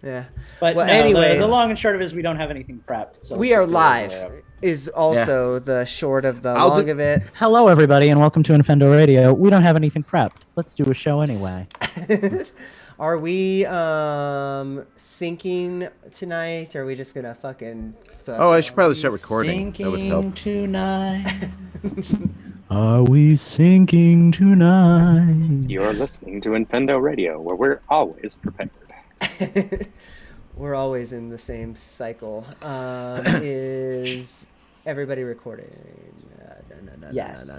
Yeah. But well, no, anyways, the long and short of it is we don't have anything prepped. So we are live is also the short of the long of it. Hello, everybody, and welcome to Infendo Radio. We don't have anything prepped. Let's do a show anyway. Are we syncing tonight, or are we just gonna fucking Oh, I should probably start recording. Sinking That would help. Tonight. Are we sinking tonight? You're listening to Infendo Radio, where we're always prepared. We're always in the same cycle. Is everybody recording? Yes.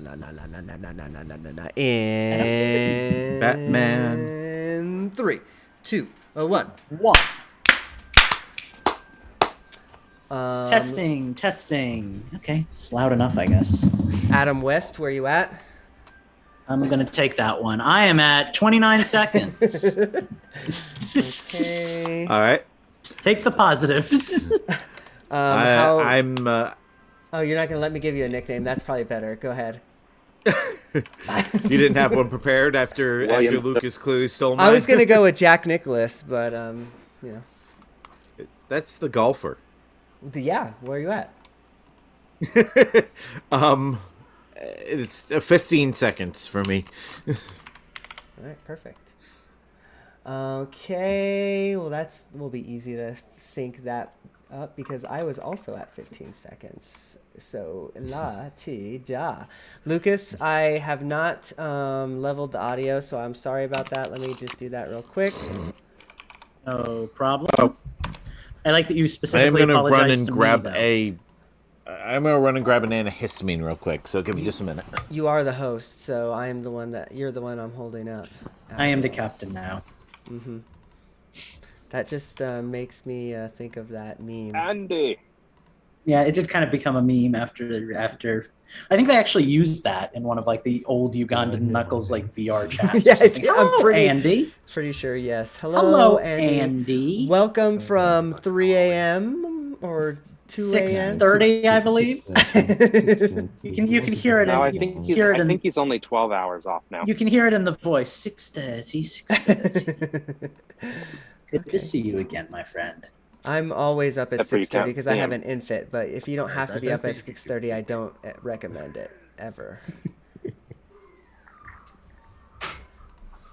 In Batman. 3, 2, 1. Testing. Okay, it's loud enough, I guess. Adam West, where you at? I'm going to take that one. I am at 29 seconds. Okay. All right. Take the positives. I'm. Oh, you're not going to let me give you a nickname. That's probably better. Go ahead. You didn't have one prepared after Lucas Clue stole mine? I was going to go with Jack Nicklaus, but, you know. That's the golfer. Yeah, where are you at? It's 15 seconds for me. All right, perfect. Okay, well that will be easy to sync that up because I was also at 15 seconds. So la ti da. Lucas, I have not leveled the audio, so I'm sorry about that. Let me just do that real quick. No problem. Oh. I like that you specifically I'm gonna apologized run and to grab me, I'm gonna run and grab an antihistamine real quick. So give me just a minute. You are the host, so I am the one you're the one I'm holding up. I am the captain now. Mm-hmm. That just makes me think of that meme. Andy. Yeah, it did kind of become a meme after. I think they actually used that in one of like the old Ugandan Knuckles like VR chats. Yeah, Hello, Andy. Pretty sure, yes. Hello, Andy. Welcome from 3 a.m. or 2 a.m. 6:30, I believe. you can hear it. No, I think he's only 12 hours off now. You can hear it in the voice. 6:30. Good to see you again, my friend. I'm always up at 6:30 because I have an stand. infant. But if you don't have to be up at 6:30, I don't recommend it ever.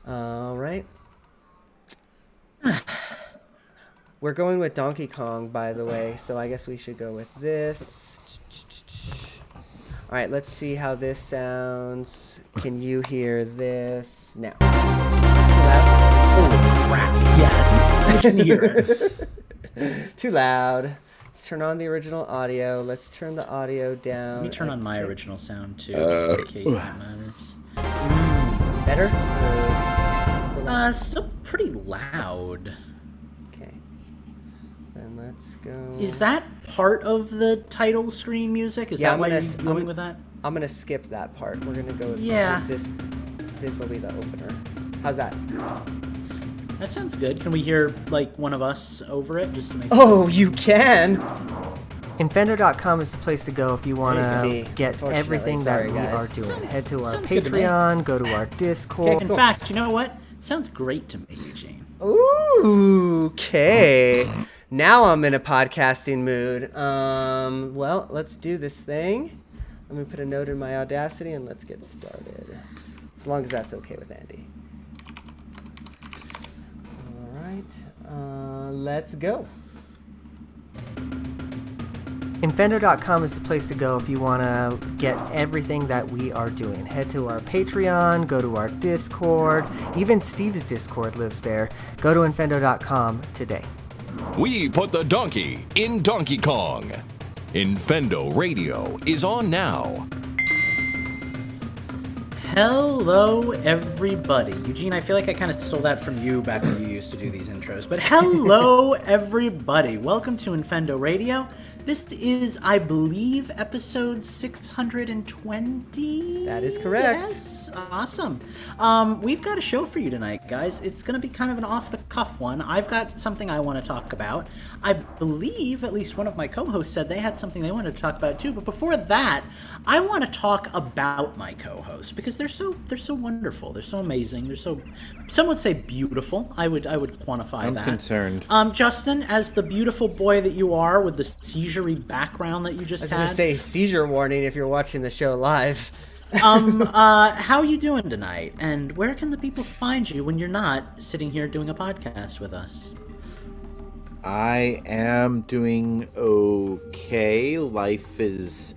All right. We're going with Donkey Kong, by the way, so I guess we should go with this. All right, let's see how this sounds. Can you hear this now? Holy crap! Yes, I can hear it. Too loud. Let's turn on the original audio. Let's turn the audio down. Let me turn on my original sound too, just in case that matters. Better? Still pretty loud. Okay. Then let's go. Is that part of the title screen music? Is that why you're going with that? I'm gonna skip that part. We're gonna go with this. This will be the opener. How's that? That sounds good. Can we hear like one of us over it just to make? Oh, you can. Infendo.com is the place to go if you want to get everything that we are doing. Head to our Patreon, go to our Discord. In fact, you know what? Sounds great to me, Eugene. Ooh, okay. Now I'm in a podcasting mood. Well, let's do this thing. Let me put a note in my Audacity and let's get started. As long as that's okay with Andy. All right, let's go. Infendo.com is the place to go if you want to get everything that we are doing. Head to our Patreon, go to our Discord. Even Steve's Discord lives there. Go to Infendo.com today. We put the donkey in Donkey Kong. Infendo Radio is on now. Hello, everybody. Eugene, I feel like I kind of stole that from you back when you used to do these intros. But hello, everybody. Welcome to Infendo Radio. This is, I believe, episode 620. That is correct. Yes, awesome. We've got a show for you tonight, guys. It's going to be kind of an off-the-cuff one. I've got something I want to talk about. I believe at least one of my co-hosts said they had something they wanted to talk about too. But before that, I want to talk about my co-hosts because they're so wonderful. They're so amazing. They're so, some would say beautiful. I would quantify that. I'm concerned. Justin, as the beautiful boy that you are with the seizure background that you just had. I was going to say seizure warning if you're watching the show live. How are you doing tonight? And where can the people find you when you're not sitting here doing a podcast with us? I am doing okay. Life is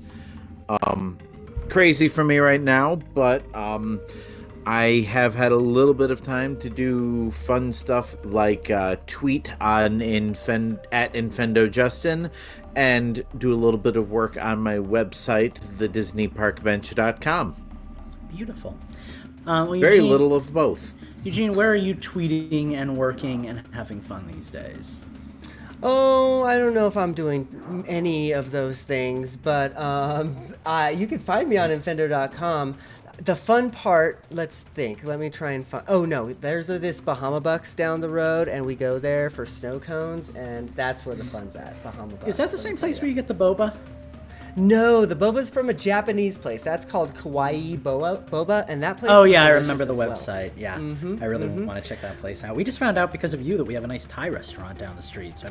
crazy for me right now, but I have had a little bit of time to do fun stuff like tweet on at Infendo Justin and do a little bit of work on my website, thedisneyparkbench.com. Beautiful. Very little of both. Eugene, where are you tweeting and working and having fun these days? Oh, I don't know if I'm doing any of those things, but you can find me on Infendo.com. The fun part, let's think. Let me try and find. Oh no, there's this Bahama Bucks down the road, and we go there for snow cones, and that's where the fun's at. Bahama Bucks. Is that the same place where you get the boba? No, the boba's from a Japanese place. That's called Kawaii Boba, and that place. Oh is yeah, I delicious remember the as website. Well. Yeah, I really want to check that place out. We just found out because of you that we have a nice Thai restaurant down the street. So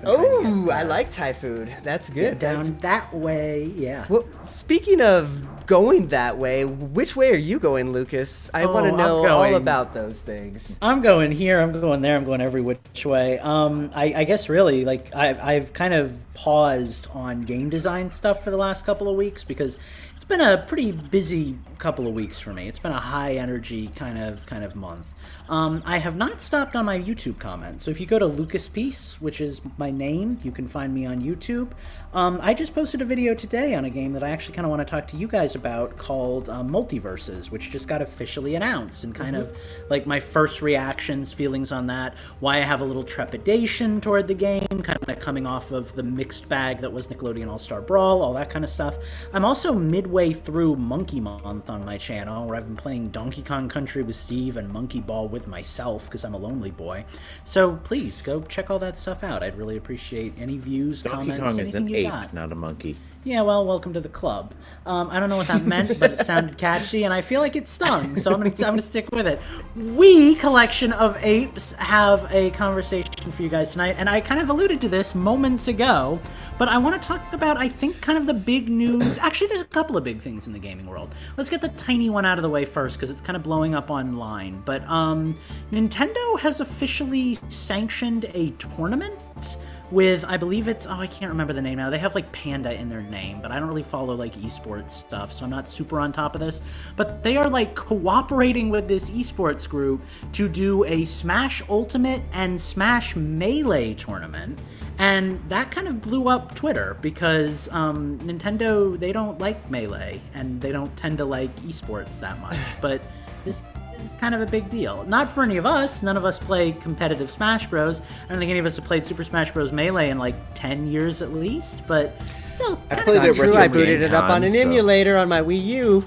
I like Thai food. That's good. Down that way, yeah. Well, speaking of going that way, which way are you going, Lucas? I want to know all about those things. I'm going here. I'm going there. I'm going every which way. I guess really, like I've kind of paused on game design stuff for the last couple of weeks because it's been a pretty busy couple of weeks for me. It's been a high energy kind of month. I have not stopped on my YouTube comments. So if you go to Lucas Peace, which is my name, you can find me on YouTube. I just posted a video today on a game that I actually kind of want to talk to you guys about called Multiverses, which just got officially announced, and kind of like my first reactions, feelings on that, why I have a little trepidation toward the game, kind of coming off of the mixed bag that was Nickelodeon All-Star Brawl, all that kind of stuff. I'm also midway through Monkey Month on my channel, where I've been playing Donkey Kong Country with Steve and Monkey Ball with myself because I'm a lonely boy. So please go check all that stuff out. I'd really appreciate any views, Donkey comments, Kong is an anything you ape, got. not a monkey. Yeah, well, welcome to the club. I don't know what that meant, but it sounded catchy, and I feel like it stung, so I'm gonna stick with it. We, collection of apes, have a conversation for you guys tonight, and I kind of alluded to this moments ago, but I want to talk about, I think, kind of the big news. Actually, there's a couple of big things in the gaming world. Let's get the tiny one out of the way first, because it's kind of blowing up online. But Nintendo has officially sanctioned a tournament with, I believe it's, I can't remember the name now. They have like Panda in their name, but I don't really follow like esports stuff, so I'm not super on top of this. But they are like cooperating with this esports group to do a Smash Ultimate and Smash Melee tournament. And that kind of blew up Twitter because Nintendo, they don't like Melee and they don't tend to like esports that much. But this is kind of a big deal. Not for any of us. None of us play competitive Smash Bros. I don't think any of us have played Super Smash Bros. Melee in like 10 years at least, but still. I played it true. I booted it up on an emulator on my Wii U.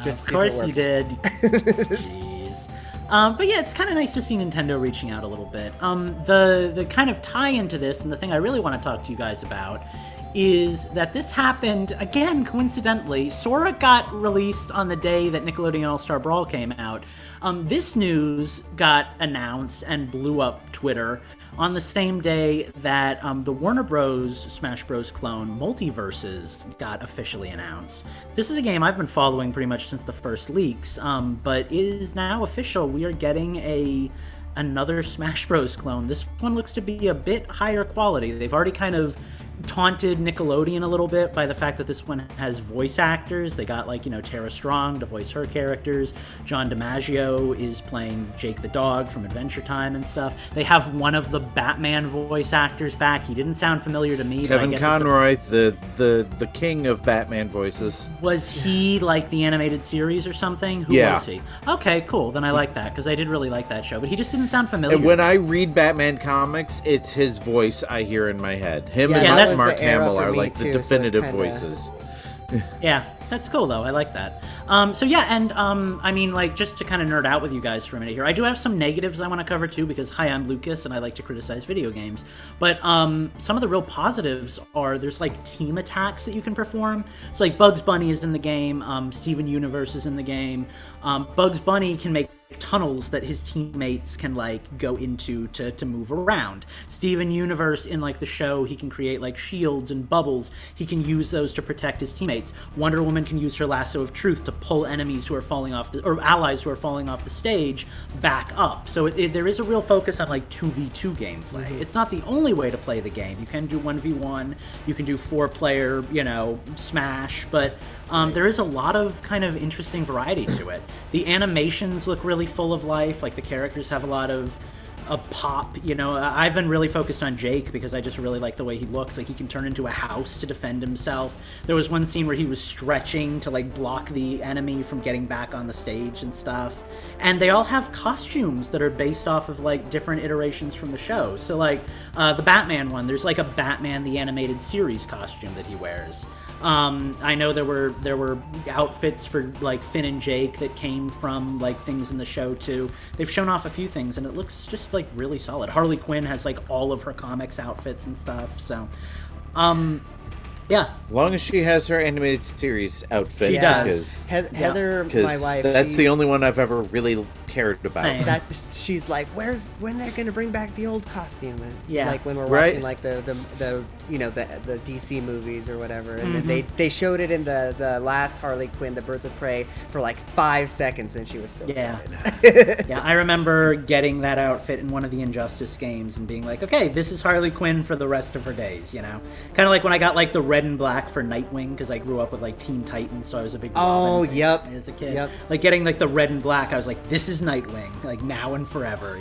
Just of course you did. Jeez. But yeah, it's kind of nice to see Nintendo reaching out a little bit. The kind of tie into this, and the thing I really want to talk to you guys about, is that this happened, again, coincidentally. Sora got released on the day that Nickelodeon All-Star Brawl came out. This news got announced and blew up Twitter on the same day that the Warner Bros. Smash Bros. Clone Multiverses got officially announced. This is a game I've been following pretty much since the first leaks, but it is now official. We are getting another Smash Bros. Clone. This one looks to be a bit higher quality. They've already kind of taunted Nickelodeon a little bit by the fact that this one has voice actors. They got, like, Tara Strong to voice her characters. John DiMaggio is playing Jake the dog from Adventure Time and stuff. They have one of the Batman voice actors back. He didn't sound familiar to me. Kevin but I guess Conroy, the king of Batman voices. Was he like the animated series or something? Who was he? Okay, cool. Then I like that because I did really like that show, but he just didn't sound familiar. And when I read Batman comics, it's his voice I hear in my head. and Mark the era Hamill for are me, like too, the so it's definitive kinda- voices. Yeah, that's cool though. I like that. So yeah, and I mean, like, just to kind of nerd out with you guys for a minute here, I do have some negatives I want to cover too, because hi, I'm Lucas, and I like to criticize video games. But some of the real positives are there's like team attacks that you can perform. So like Bugs Bunny is in the game, Steven Universe is in the game. Bugs Bunny can make tunnels that his teammates can like go into to move around. Steven Universe in like the show, he can create like shields and bubbles. He can use those to protect his teammates. Wonder Woman can use her lasso of truth to pull enemies who are falling off or allies who are falling off the stage back up. So there is a real focus on like 2v2 gameplay. It's not the only way to play the game. You can do 1v1, you can do 4-player, Smash, but there is a lot of kind of interesting variety to it. The animations look really full of life. Like the characters have a lot of pop. I've been really focused on Jake because I just really like the way he looks. Like he can turn into a house to defend himself. There was one scene where he was stretching to like block the enemy from getting back on the stage and stuff. And they all have costumes that are based off of like different iterations from the show. So like the Batman one, there's like a Batman the Animated Series costume that he wears. I know there were outfits for like Finn and Jake that came from like things in the show too. They've shown off a few things and it looks just like really solid. Harley Quinn has like all of her comics outfits and stuff. So, yeah. As long as she has her animated series outfit, She does. Heather, my wife, that's the only one I've ever really cared about. Same. that she's like, when they're gonna bring back the old costume? And, Yeah. like when we're Right. watching like the DC movies or whatever, and then they showed it in the last Harley Quinn, the Birds of Prey, for like 5 seconds, and she was so excited. Yeah, I remember getting that outfit in one of the Injustice games and being like, okay, this is Harley Quinn for the rest of her days, Kind of like when I got like the red and black for Nightwing, because I grew up with like Teen Titans, so I was a big Robin fan yep. as a kid. Yep. Like getting like the red and black, I was like, this is Nightwing, like now and forever,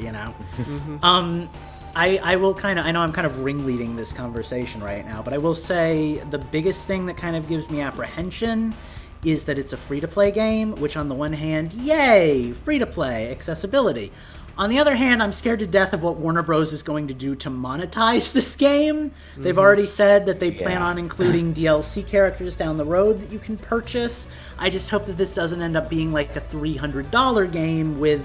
I will I know I'm kind of ringleading this conversation right now, but I will say the biggest thing that kind of gives me apprehension is that it's a free-to-play game, which on the one hand, yay, free-to-play, accessibility. On the other hand, I'm scared to death of what Warner Bros. Is going to do to monetize this game. They've already said that they plan on including DLC characters down the road that you can purchase. I just hope that this doesn't end up being like a $300 game with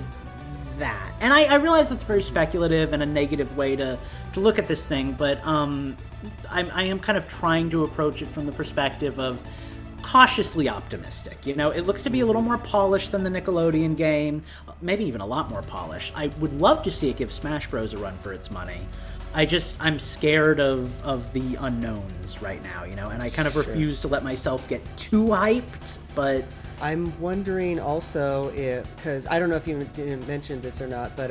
that. And I realize that's very speculative and a negative way to look at this thing, but I am kind of trying to approach it from the perspective of cautiously optimistic. It looks to be a little more polished than the Nickelodeon game, maybe even a lot more polished. I would love to see it give Smash Bros. A run for its money. I'm scared of the unknowns right now, and I kind of refuse to let myself get too hyped, but I'm wondering also if, because I don't know if you didn't mention this or not, but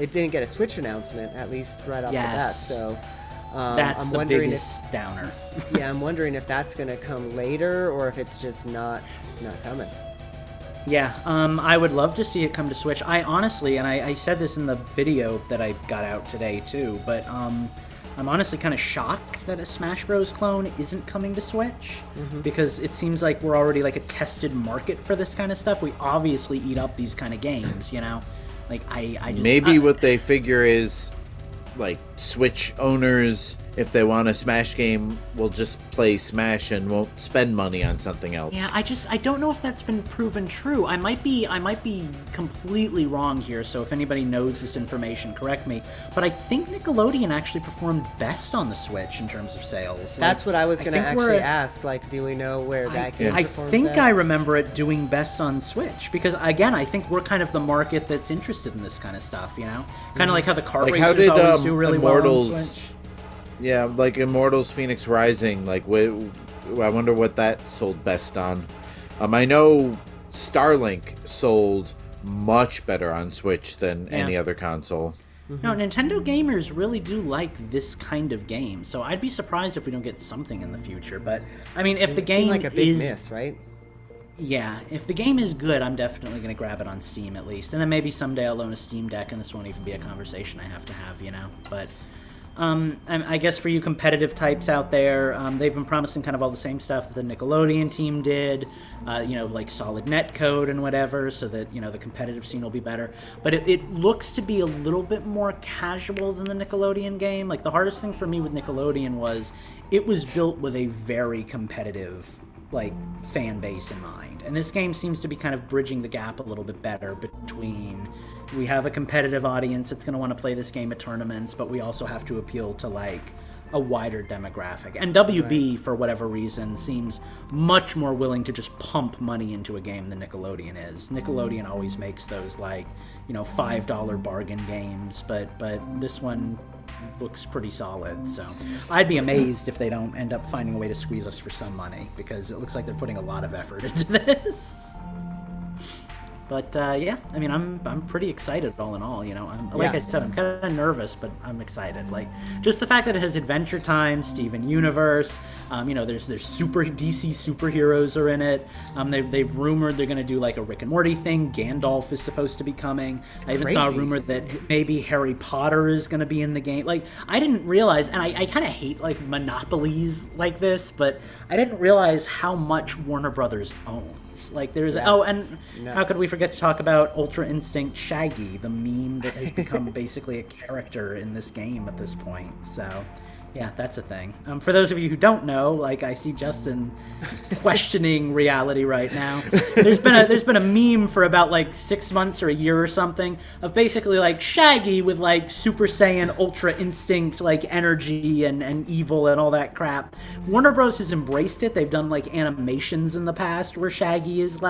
it didn't get a Switch announcement, at least right off the bat. So that's I'm the wondering biggest downer. I'm wondering if that's going to come later or if it's just not coming. Yeah, I would love to see it come to Switch. I honestly, and I said this in the video that I got out today too, but I'm honestly kind of shocked that a Smash Bros. Clone isn't coming to Switch, because it seems like we're already like a tested market for this kind of stuff. We obviously eat up these kind of games, Like I just maybe what they figure is like Switch owners, if they want a Smash game, will just play Smash and won't spend money on something else. Yeah, I don't know if that's been proven true. I might be completely wrong here, so if anybody knows this information, correct me. But I think Nickelodeon actually performed best on the Switch in terms of sales. That's what I was going to actually ask. Like, do we know where that game performed think best? I remember it doing best on Switch, because again, I think we're kind of the market that's interested in this kind of stuff. Kind of like how the kart racers always do really well on Switch. Yeah, like Immortals Phoenix Rising, like I wonder what that sold best on. I know Starlink sold much better on Switch than any other console. No, Nintendo gamers really do like this kind of game, so I'd be surprised if we don't get something in the future. But I mean, if the game like a big miss, right? Yeah, if the game is good, I'm definitely going to grab it on Steam at least, and then maybe someday I'll own a Steam Deck, and this won't even be a conversation I have to have, But I guess for you competitive types out there, they've been promising kind of all the same stuff that the Nickelodeon team did, like solid netcode and whatever, so that, the competitive scene will be better. But it looks to be a little bit more casual than the Nickelodeon game. Like, the hardest thing for me with Nickelodeon was it was built with a very competitive, fan base in mind. And this game seems to be kind of bridging the gap a little bit better between... We have a competitive audience that's going to want to play this game at tournaments, but we also have to appeal to, a wider demographic. And WB, for whatever reason, seems much more willing to just pump money into a game than Nickelodeon is. Nickelodeon always makes those, $5 bargain games, but this one looks pretty solid. So I'd be amazed if they don't end up finding a way to squeeze us for some money, because it looks like they're putting a lot of effort into this. But I'm pretty excited all in all. I said, I'm kind of nervous, but I'm excited. Just the fact that it has Adventure Time, Steven Universe. There's super DC superheroes are in it. They've rumored they're going to do a Rick and Morty thing. Gandalf is supposed to be coming. I even saw a rumor that maybe Harry Potter is going to be in the game. I didn't realize, and I kind of hate monopolies like this, but I didn't realize how much Warner Brothers owns. How could we forget to talk about Ultra Instinct Shaggy, the meme that has become basically a character in this game at this point. So, yeah, that's a thing. For those of you who don't know, I see Justin questioning reality right now. There's been a meme for about 6 months or a year or something of basically Shaggy with Super Saiyan Ultra Instinct energy and evil and all that crap. Warner Bros has embraced it. They've done animations in the past where Shaggy is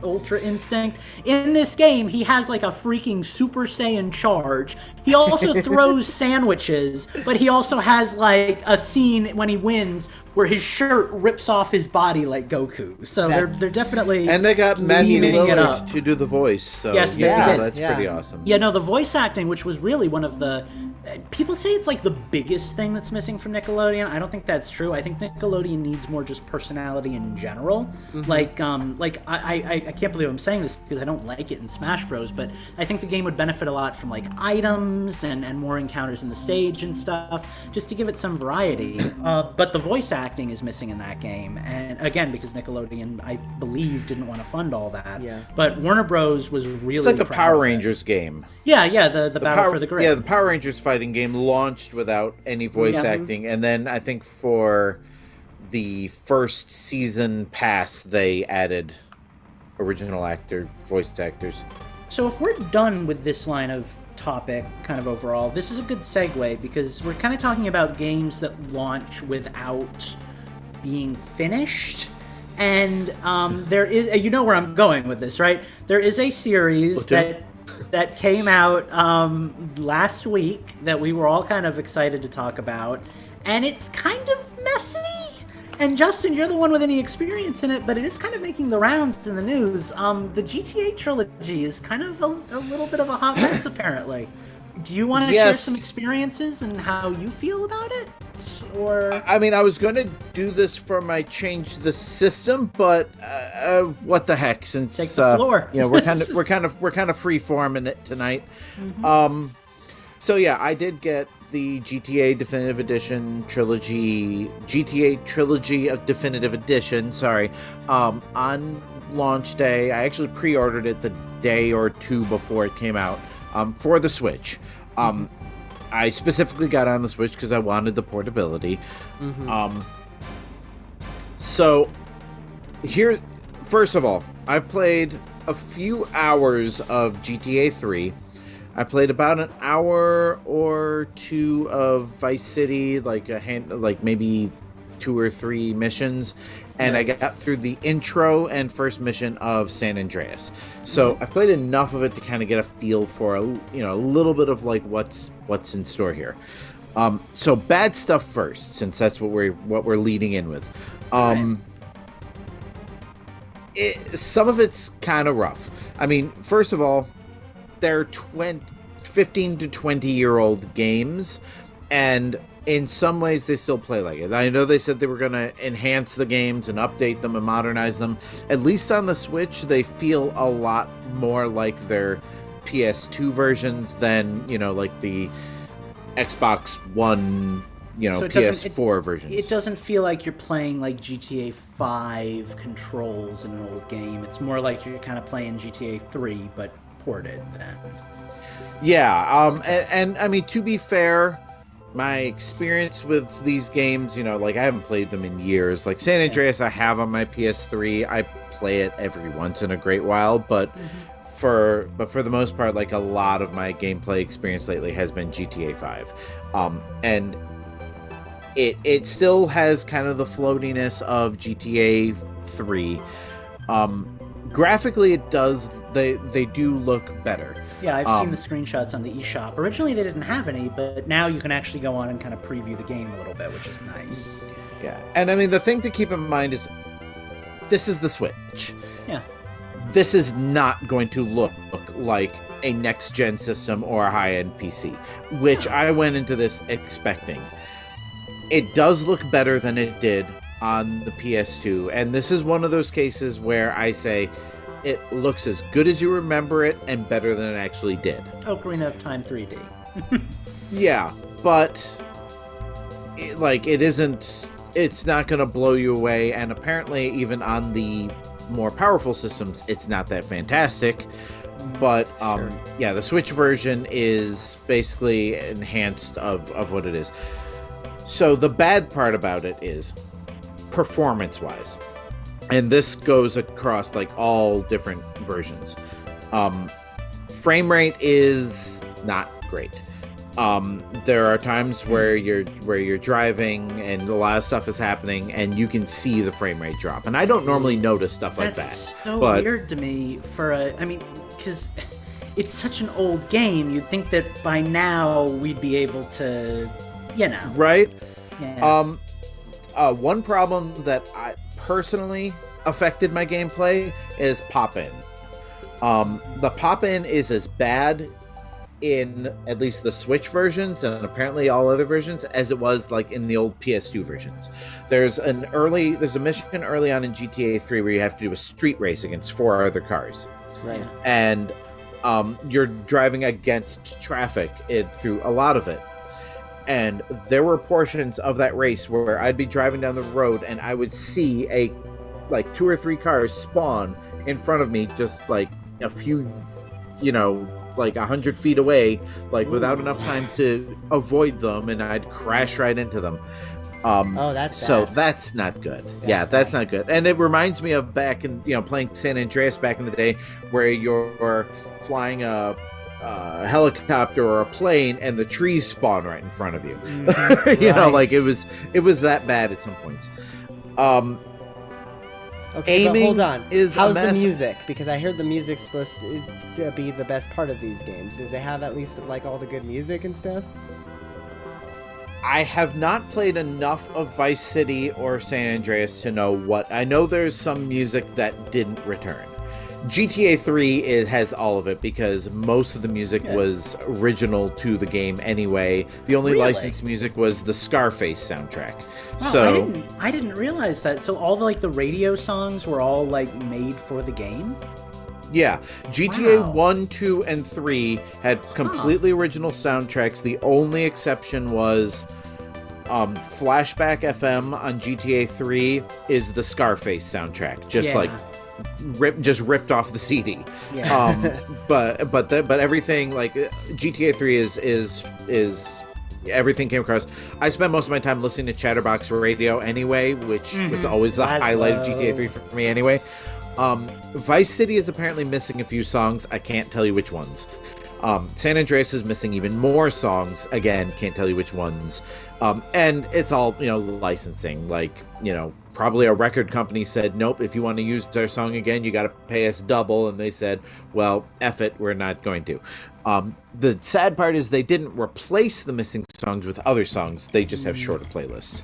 Ultra Instinct. In this game, he has a freaking Super Saiyan charge. He also throws sandwiches, but he also has a scene when he wins where his shirt rips off his body like Goku. So they're definitely... And they got Matthew Lillard to do the voice. So yes, they did. That's pretty awesome. Yeah, no, the voice acting, which was really one of the... People say it's the biggest thing that's missing from Nickelodeon. I don't think that's true. I think Nickelodeon needs more just personality in general. Mm-hmm. I can't believe I'm saying this because I don't like it in Smash Bros, but I think the game would benefit a lot from items and more encounters in the stage and stuff, just to give it some variety. But the voice acting is missing in that game, and again, because Nickelodeon, I believe, didn't want to fund all that. Yeah. But Warner Bros was really... It's like the Power Rangers game. Yeah, the Battle for the Grid. Yeah, the Power Rangers fighting game launched without any voice acting, and then I think for the first season pass, they added original voice actors. So if we're done with this line of topic kind of overall, this is a good segue because we're kind of talking about games that launch without being finished. And there is, you know where I'm going with this, right? There is a series that came out last week that we were all kind of excited to talk about, and it's kind of messy. And Justin, you're the one with any experience in it, but it is kind of making the rounds in the news. The GTA trilogy is kind of a little bit of a hot mess, apparently. Do you want to share some experiences and how you feel about it? Or I mean, I was going to do this for my Change the System, but what the heck? Since take the floor. we're kind of free forming it tonight. Mm-hmm. So yeah, I did get the GTA Definitive Edition GTA Trilogy of Definitive Edition, on launch day. I actually pre-ordered it the day or two before it came out, for the Switch. I specifically got on the Switch because I wanted the portability. Mm-hmm. So here, first of all, I've played a few hours of GTA 3. I played about an hour or two of Vice City, maybe 2 or 3 missions, and I got through the intro and first mission of San Andreas. So I've played enough of it to kind of get a feel for a little bit of what's in store here. So bad stuff first, since that's what we're leading in with. Some of it's kind of rough. I mean, first of all, they're 15 to 20-year-old games, and in some ways they still play like it. I know they said they were going to enhance the games and update them and modernize them. At least on the Switch, they feel a lot more like their PS2 versions than, like the Xbox One, So it PS4 versions. It doesn't feel like you're playing like GTA 5 controls in an old game. It's more like you're kind of playing GTA 3, but ported then. Yeah, and I mean, to be fair, my experience with these games, I haven't played them in years. Like San Andreas, I have on my PS3. I play it every once in a great while, but for the most part, like a lot of my gameplay experience lately has been GTA 5, and it still has kind of the floatiness of GTA 3. Graphically, it does. They do look better. Yeah, I've seen the screenshots on the eShop. Originally, they didn't have any, but now you can actually go on and kind of preview the game a little bit, which is nice. Yeah, and I mean, the thing to keep in mind is this is the Switch. Yeah. This is not going to look like a next-gen system or a high-end PC, which I went into this expecting. It does look better than it did on the PS2, and this is one of those cases where I say it looks as good as you remember it and better than it actually did. Ocarina of Time 3D. Yeah, but it's not going to blow you away, and apparently even on the more powerful systems, it's not that fantastic. But yeah, the Switch version is basically enhanced of what it is. So the bad part about it is performance-wise, and this goes across like all different versions. Frame rate is not great. There are times where you're driving and a lot of stuff is happening and you can see the frame rate drop. And I don't normally notice stuff like that. That's so weird to me because it's such an old game. You'd think that by now we'd be able to, Right? Yeah. One problem that I personally affected my gameplay is pop-in. The pop-in is as bad in at least the Switch versions and apparently all other versions as it was like in the old PS2 versions. There's a mission early on in GTA 3 where you have to do a street race against 4 other cars. Right. And you're driving against traffic through a lot of it. And there were portions of that race where I'd be driving down the road and I would see 2 or 3 cars spawn in front of me, just like a few, 100 feet away, without enough time to avoid them, and I'd crash right into them. That's so bad. that's not good. That's not good. And it reminds me of back in, playing San Andreas back in the day, where you're flying a helicopter or a plane and the trees spawn right in front of you. It was that bad at some points. Okay, aiming but hold on. is How's a the mess. music? Because I heard the music's supposed to be the best part of these games. Does it have at least all the good music and stuff? I have not played enough of Vice City or San Andreas to know what. I know there's some music that didn't return. GTA 3 has all of it because most of the music was original to the game anyway. The only licensed music was the Scarface soundtrack. Wow, So I didn't realize that. So all the radio songs were all made for the game? yeah, GTA Wow. 1, 2, and 3 had completely original soundtracks. The only exception was Flashback FM on GTA 3 is the Scarface soundtrack. Just ripped off the CD. Yeah. But everything GTA 3 is everything came across. I spent most of my time listening to Chatterbox Radio anyway, which was always the highlight of GTA 3 for me anyway. Vice City is apparently missing a few songs. I can't tell you which ones. San Andreas is missing even more songs. Again, can't tell you which ones. And it's all, licensing. Probably a record company said, nope, if you want to use our song again, you got to pay us double. And they said, well, F it, we're not going to. The sad part is they didn't replace the missing songs with other songs. They just have shorter playlists.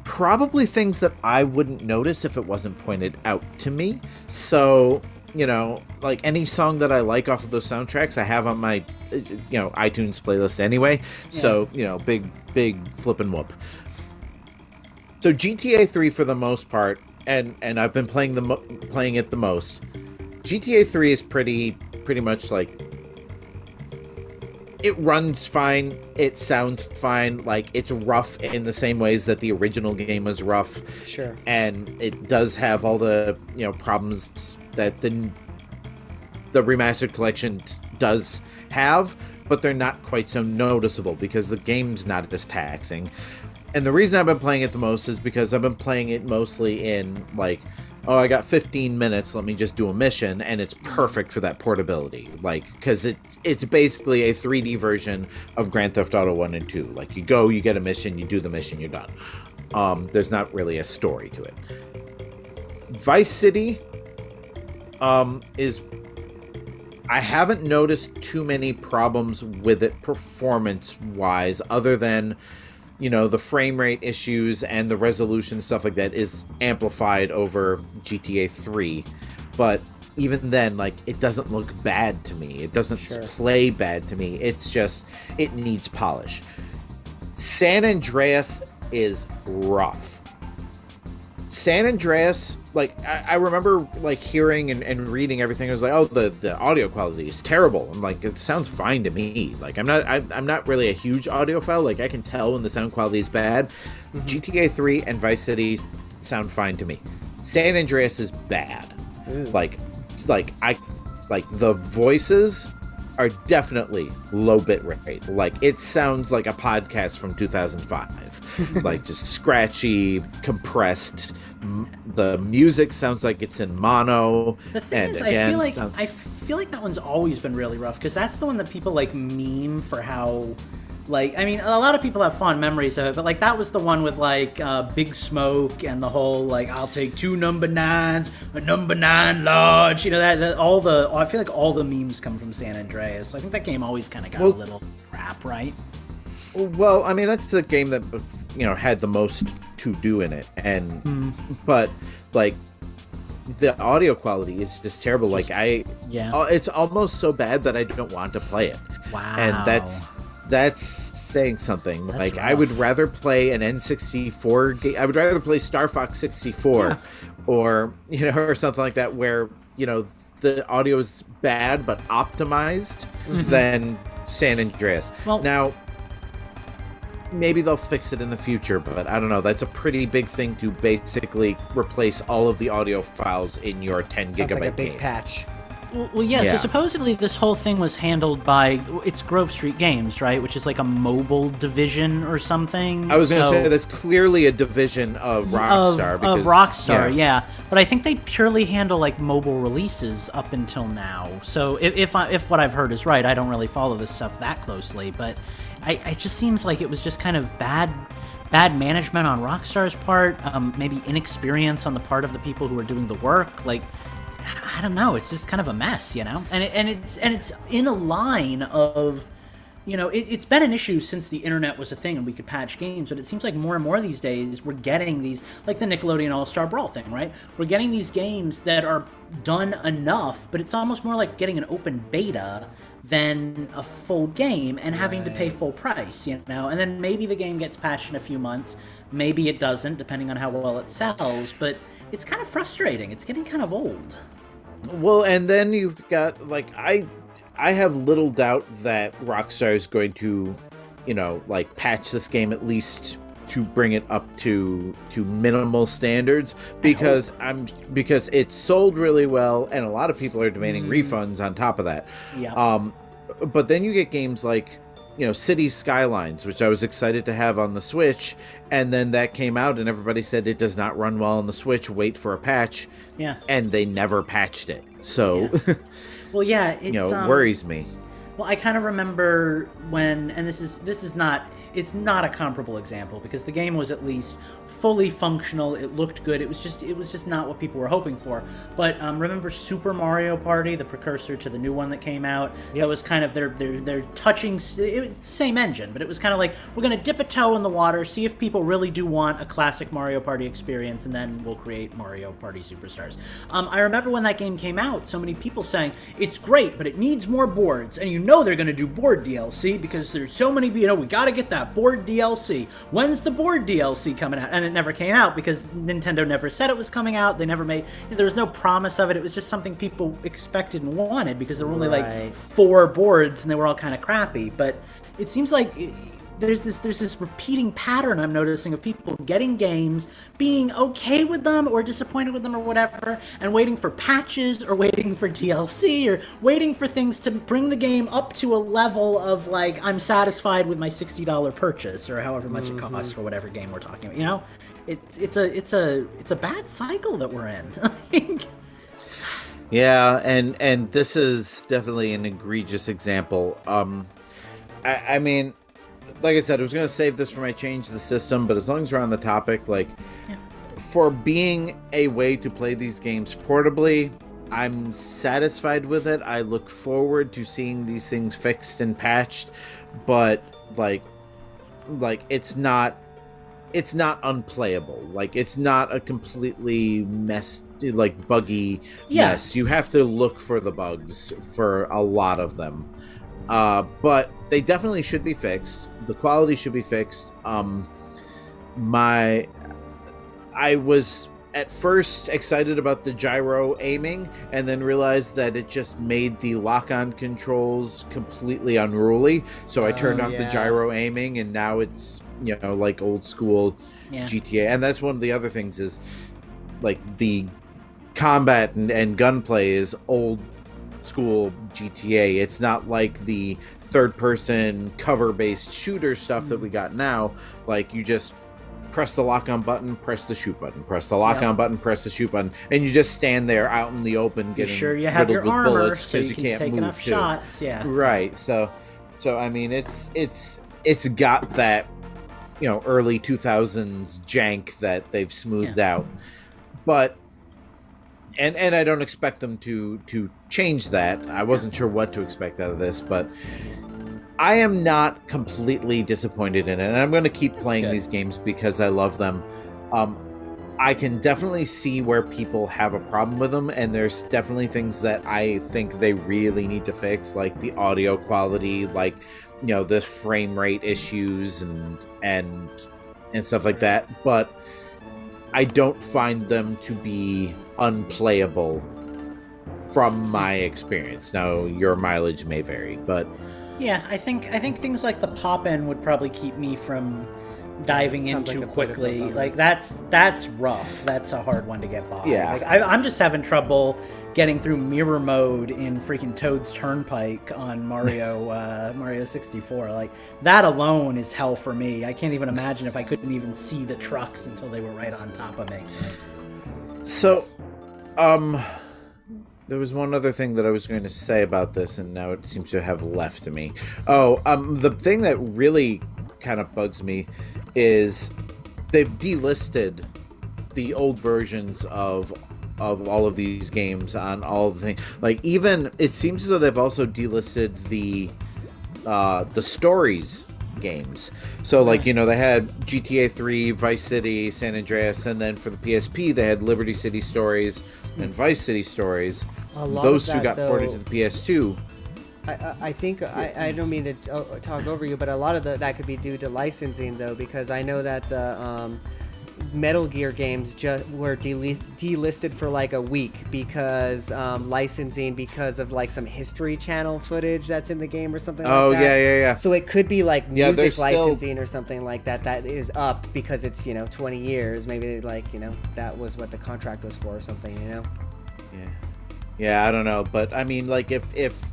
Probably things that I wouldn't notice if it wasn't pointed out to me. So, any song that I like off of those soundtracks, I have on my, iTunes playlist anyway. Yeah. So, big flippin' whoop. So GTA 3 for the most part, and I've been playing it the most. GTA 3 is pretty much it runs fine. It sounds fine. Like, it's rough in the same ways that the original game was rough. Sure. And it does have all the, problems that the remastered collection does have, but they're not quite so noticeable because the game's not as taxing. And the reason I've been playing it the most is because I've been playing it mostly in, like, oh, I got 15 minutes, let me just do a mission, and it's perfect for that portability. Like, because it's basically a 3D version of Grand Theft Auto 1 and 2. Like, you go, you get a mission, you do the mission, you're done. There's not really a story to it. Vice City is... I haven't noticed too many problems with it performance-wise, other than, the frame rate issues and the resolution, stuff like that, is amplified over GTA 3. But even then, like, it doesn't look bad to me. It doesn't play bad to me. It's just, it needs polish. San Andreas is rough. San Andreas, like, I remember, like, hearing and reading everything. I was like, oh, the audio quality is terrible. I'm like, it sounds fine to me. Like, I'm not really a huge audiophile. Like, I can tell when the sound quality is bad. Mm-hmm. GTA 3 and Vice City sound fine to me. San Andreas is bad. Ooh. Like the voices are definitely low bit rate. Like, it sounds like a podcast from 2005. Like, just scratchy, compressed. The music sounds like it's in mono. The thing is, I feel like that one's always been really rough, because that's the one that people, like, meme for how, like, I mean, a lot of people have fond memories of it, but, like, that was the one with, like, Big Smoke and the whole, like, I'll take 2 number 9s, a number 9 large, I feel like all the memes come from San Andreas. So I think that game always kind of got a little crap, right? Well, I mean, that's the game that, had the most to do in it. And, but, like, the audio quality is just terrible. It's almost so bad that I don't want to play it. Wow. And that's saying something. That's like, rough. I would rather play an N64 game. I would rather play Star Fox 64 or, or something like that, where, the audio is bad but optimized than San Andreas. Well, now, maybe they'll fix it in the future, but I don't know. That's a pretty big thing to basically replace all of the audio files in your 10 Sounds gigabyte like a big game. patch. Well, yeah, so supposedly this whole thing was handled by, it's Grove Street Games, right? Which is like a mobile division or something. I was going to say that's clearly a division of Rockstar. Of Rockstar, yeah. But I think they purely handle, like, mobile releases up until now. So if what I've heard is right, I don't really follow this stuff that closely, but it just seems like it was just kind of bad management on Rockstar's part, maybe inexperience on the part of the people who were doing the work. Like, I don't know. It's just kind of a mess, and it's in a line of, it's been an issue since the internet was a thing and we could patch games. But it seems like more and more these days we're getting these, like the Nickelodeon All-Star Brawl thing, right? We're getting these games that are done enough, but it's almost more like getting an open beta than a full game and having to pay full price, and then maybe the game gets patched in a few months, maybe it doesn't, depending on how well it sells, but it's kind of frustrating. It's getting kind of old. Well, and then you've got, like, I have little doubt that Rockstar is going to, patch this game at least to bring it up to minimal standards, because it's sold really well and a lot of people are demanding refunds on top of that. Yeah. But then you get games like, Cities Skylines, which I was excited to have on the Switch, and then that came out and everybody said it does not run well on the Switch, wait for a patch. Yeah. And they never patched it. So, well, yeah, it's, it worries me. Well, I kind of remember when, and this is not, it's not a comparable example, because the game was at least fully functional. It looked good. It was just not what people were hoping for. But remember Super Mario Party, the precursor to the new one that came out? Yep. That was kind of their touching. It was the same engine, but it was kind of like, we're going to dip a toe in the water, see if people really do want a classic Mario Party experience, and then we'll create Mario Party Superstars. I remember when that game came out, so many people saying, it's great, but it needs more boards. And they're going to do board DLC because there's so many, we got to get the that? Board DLC. When's the board DLC coming out? And it never came out because Nintendo never said it was coming out. They never made, there was no promise of it. It was just something people expected and wanted because there were only like 4 boards and they were all kind of crappy. But it seems like there's this repeating pattern I'm noticing of people getting games, being okay with them or disappointed with them or whatever, and waiting for patches or waiting for DLC or waiting for things to bring the game up to a level of like, I'm satisfied with my $60 purchase or however much it costs for whatever game we're talking about. You know, it's a bad cycle that we're in. Yeah, and this is definitely an egregious example. I mean, like I said, I was going to save this for my change the system, but as long as we're on the topic, like, for being a way to play these games portably, I'm satisfied with it. I look forward to seeing these things fixed and patched, but like it's not unplayable. Like, it's not a completely buggy mess. You have to look for the bugs for a lot of them. But they definitely should be fixed. The quality should be fixed. I was at first excited about the gyro aiming and then realized that it just made the lock-on controls completely unruly. So I turned off the gyro aiming, and now it's, you know, like old school GTA. And that's one of the other things is like the combat and gunplay is old school GTA. It's not like the third-person cover-based shooter stuff that we got now. Like, you just press the lock-on button, press the shoot button, press the lock-on button, press the shoot button, and you just stand there out in the open getting you have your with armor bullets so you can can't take move enough shots. Right. So I mean, it's got that, you know, early 2000s jank that they've smoothed out, but and I don't expect them to change that. I wasn't sure what to expect out of this, but I am not completely disappointed in it, and I'm going to keep playing these games because I love them. I can definitely see where people have a problem with them, and there's definitely things that I think they really need to fix, like the audio quality, like, you know, the frame rate issues and stuff like that. But I don't find them to be unplayable from my experience. Now, your mileage may vary, but yeah, I think things like the pop-in would probably keep me from diving in too quickly. Like, that's rough. That's a hard one to get by. Yeah. Like, I'm just having trouble getting through mirror mode in freaking Toad's Turnpike on Mario 64. Like, that alone is hell for me. I can't even imagine if I couldn't even see the trucks until they were right on top of me. So, there was one other thing that I was going to say about this, and now it seems to have left to me. The thing that really kind of bugs me is they've delisted the old versions of all of these games on all the things. Like, even it seems as though they've also delisted the stories games. So, like, you know, they had GTA 3, Vice City, San Andreas, and then for the PSP they had Liberty City Stories and Vice City Stories. Those two got ported to the PS2. I think I don't mean to talk over you, but a lot of that could be due to licensing, though, because I know that the Metal Gear games just were delisted for like a week because licensing, because of like some History Channel footage that's in the game or something like that. Yeah. So it could be like music licensing or something like that that is up because it's, you know, 20 years. Maybe, like, you know, that was what the contract was for or something, you know? Yeah, I don't know, but I mean, like, if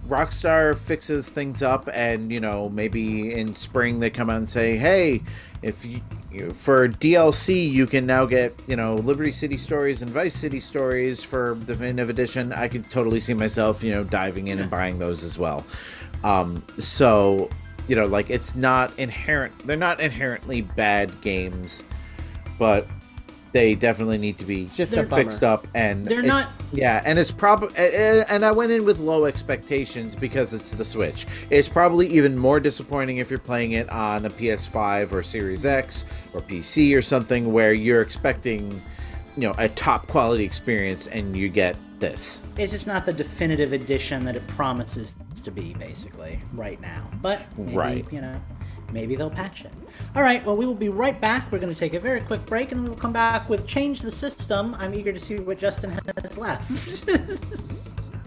Rockstar fixes things up and, you know, maybe in spring they come out and say, hey, if you for DLC you can now get, you know, Liberty City Stories and Vice City Stories for Definitive Edition, I could totally see myself, you know, diving in and buying those as well. So, you know, like, they're not inherently bad games, but they definitely need to be fixed up, and they're not. Yeah, and it's probably, and I went in with low expectations because it's the Switch. It's probably even more disappointing if you're playing it on a PS5 or Series X or PC or something where you're expecting, you know, a top quality experience and you get this. It's just not the definitive edition that it promises to be, basically, right now. But maybe, you know, maybe they'll patch it. All right, well, we will be right back. We're going to take a very quick break, and then we'll come back with Change the System. I'm eager to see what Justin has left.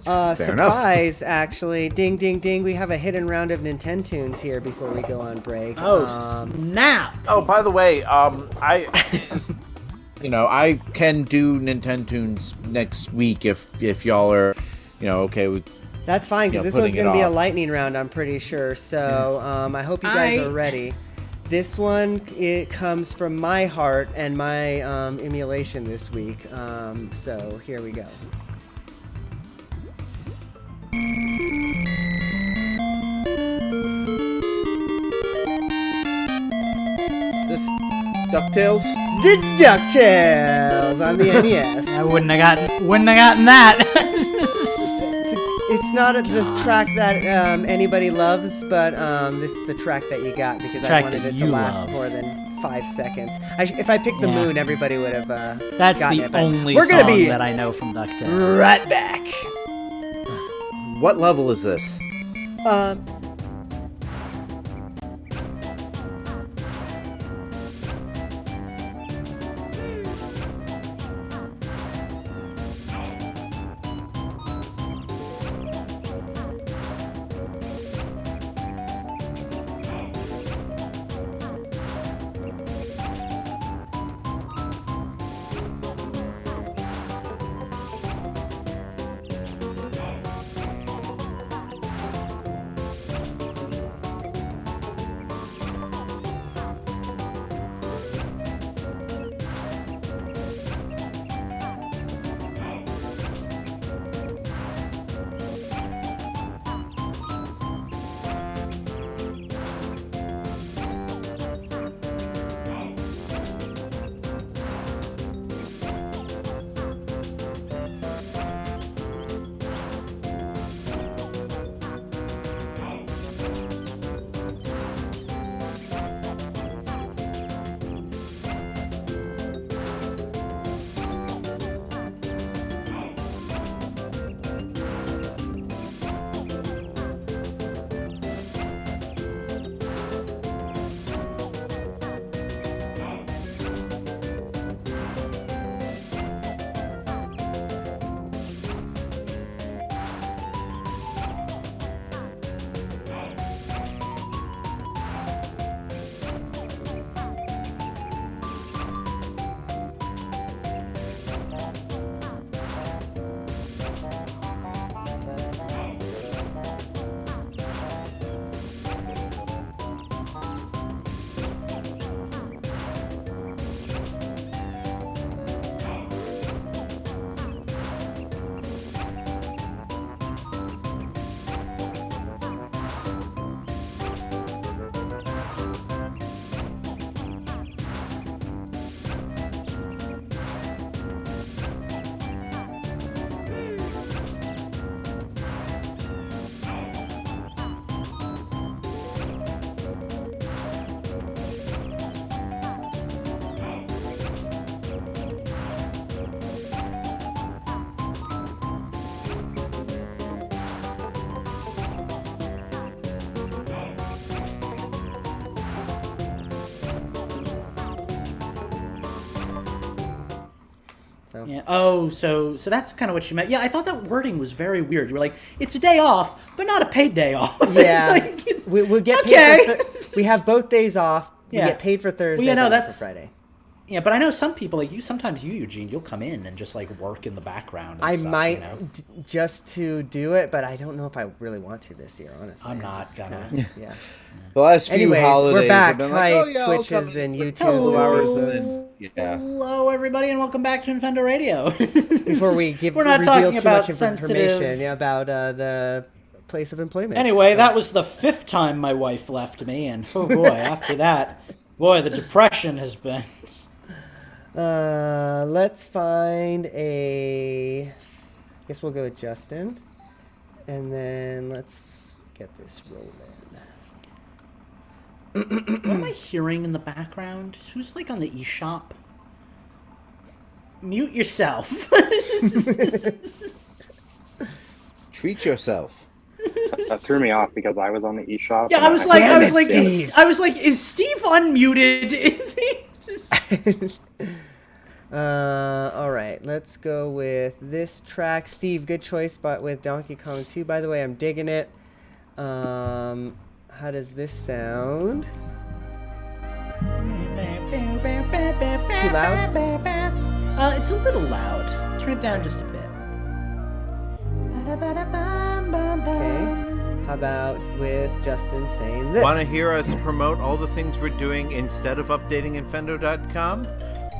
Surprise, actually. Ding, ding, ding. We have a hidden round of Nintendoons here before we go on break. Oh, snap. Oh, by the way, I can do Nintendoons next week if y'all are, okay with. That's fine, because this one's going to be a lightning round, I'm pretty sure. So I hope you guys are ready. This one, it comes from my heart and my emulation this week. So here we go. This DuckTales? This DuckTales on the NES. I wouldn't have gotten that. It's not the track that anybody loves, but this is the track that you got because I wanted it to last more than 5 seconds. If I picked the moon, everybody would have That's gotten the it, but only we're gonna song be that I know from DuckTales. right back. What level is this? Yeah. Oh, so that's kind of what you meant. Yeah, I thought that wording was very weird. You were like, it's a day off, but not a paid day off. Yeah, like, we'll get okay. paid we have both days off. We Yeah. get paid for Thursday, Well, yeah, no, but not that's- for Friday. Yeah, but I know some people, like you, sometimes you, Eugene, you'll come in and just like work in the background. And I stuff, might you know? just to do it, but I don't know if I really want to this year, honestly. I'm not just gonna. Yeah. The last few Anyways, holidays we're back. I've been Hi, like, oh, yeah, I'll Twitches come and in for YouTubes. 2 hours and then, yeah. Hello, everybody, and welcome back to Infendo Radio. Before we We're not reveal talking too about much sensitive information about the place of employment. Anyway, that was the 5th time my wife left me, and oh boy, after that, boy, the depression has been. Let's find I guess we'll go with Justin, and then let's get this rolling. What am I hearing in the background? Who's like on the eShop? Mute yourself. Treat yourself. That threw me off because I was on the eShop. Yeah, and I was like, Steve. is Steve unmuted? Is he? All right, let's go with this track. Steve, good choice, but with Donkey Kong 2. By the way, I'm digging it. How does this sound? Too loud? It's a little loud. Turn it down just a bit. Okay. How about with Justin saying this? Want to hear us promote all the things we're doing instead of updating Infendo.com?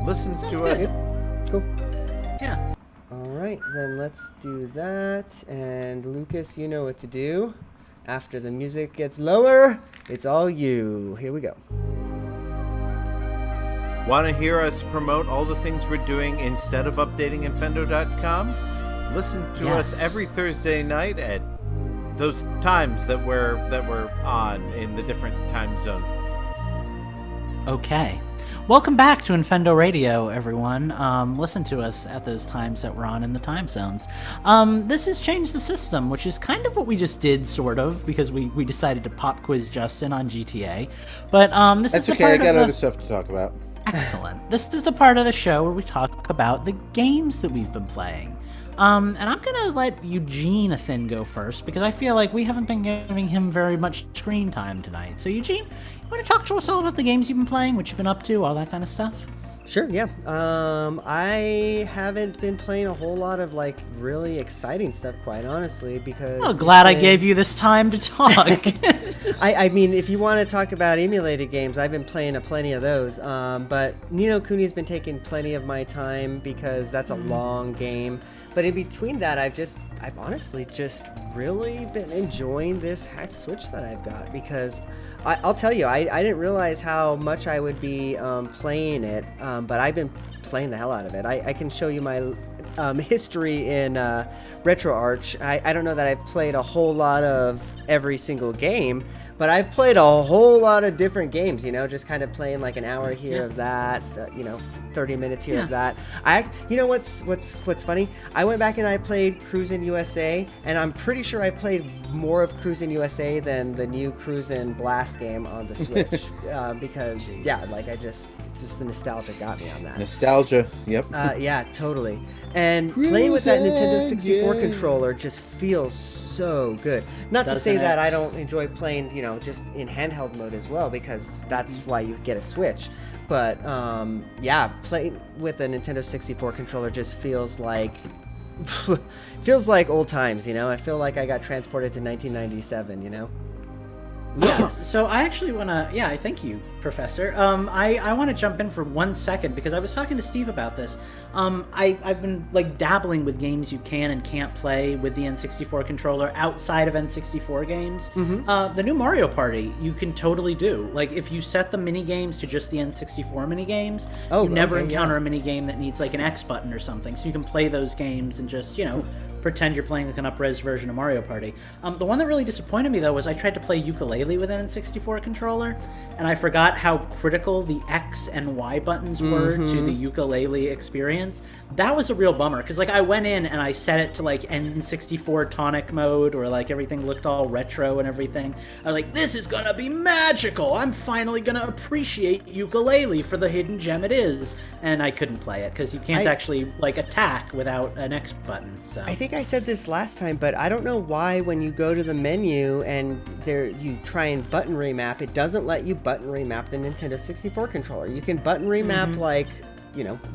Listen to us. Cool. Yeah. All right, then let's do that. And Lucas, you know what to do. After the music gets lower, it's all you. Here we go. Want to hear us promote all the things we're doing instead of updating Infendo.com? Listen to us every Thursday night at those times that we're on in the different time zones. Okay. Welcome back to Infendo Radio, everyone. Listen to us at those times that we're on in the time zones. This has changed the system, which is kind of what we just did, sort of, because we decided to pop quiz Justin on GTA. But this That's is okay, I got other stuff to talk about. Excellent. This is the part of the show where we talk about the games that we've been playing. And I'm going to let Eugene Athin go first, because I feel like we haven't been giving him very much screen time tonight. So, Eugene, you want to talk to us all about the games you've been playing, what you've been up to, all that kind of stuff? Sure, yeah. I haven't been playing a whole lot of, like, really exciting stuff, quite honestly, because... Oh, glad I gave you this time to talk. I mean, if you want to talk about emulated games, I've been playing plenty of those. But Ni no Kuni's been taking plenty of my time because that's a long game. But in between that, I've honestly just really been enjoying this hacked Switch that I've got, because I'll tell you, I didn't realize how much I would be playing it, but I've been playing the hell out of it. I can show you my history in RetroArch. I don't know that I've played a whole lot of every single game, but I've played a whole lot of different games, you know, just kind of playing like an hour here of that, 30 minutes here of that. You know what's funny? I went back and I played Cruisin' USA, and I'm pretty sure I played more of Cruisin' USA than the new Cruisin' Blast game on the Switch, because just the nostalgia got me on that. Nostalgia, yep. Yeah, totally. And playing with that Nintendo 64 controller just feels so good. Not to say that I don't enjoy playing, just in handheld mode as well, because that's why you get a Switch. But playing with a Nintendo 64 controller just feels like old times, I feel like I got transported to 1997, Yeah, so I actually want to, thank you, Professor. I want to jump in for 1 second, because I was talking to Steve about this. I've been dabbling with games you can and can't play with the N64 controller outside of N64 games. Mm-hmm. The new Mario Party you can totally do. If you set the mini games to just the N64 mini games, you never encounter a mini game that needs an X button or something. So you can play those games and just pretend you're playing an up-res version of Mario Party. The one that really disappointed me, though, was I tried to play ukulele with an N64 controller, and I forgot how critical the X and Y buttons were to the ukulele experience. That was a real bummer, because I went in and I set it to N64 tonic mode, or everything looked all retro and everything. I was like, this is gonna be magical! I'm finally gonna appreciate ukulele for the hidden gem it is. And I couldn't play it, because you can't actually attack without an X button. So I think I said this last time, but I don't know why when you go to the menu and you try and button remap, it doesn't let you button remap the Nintendo 64 controller. You can button remap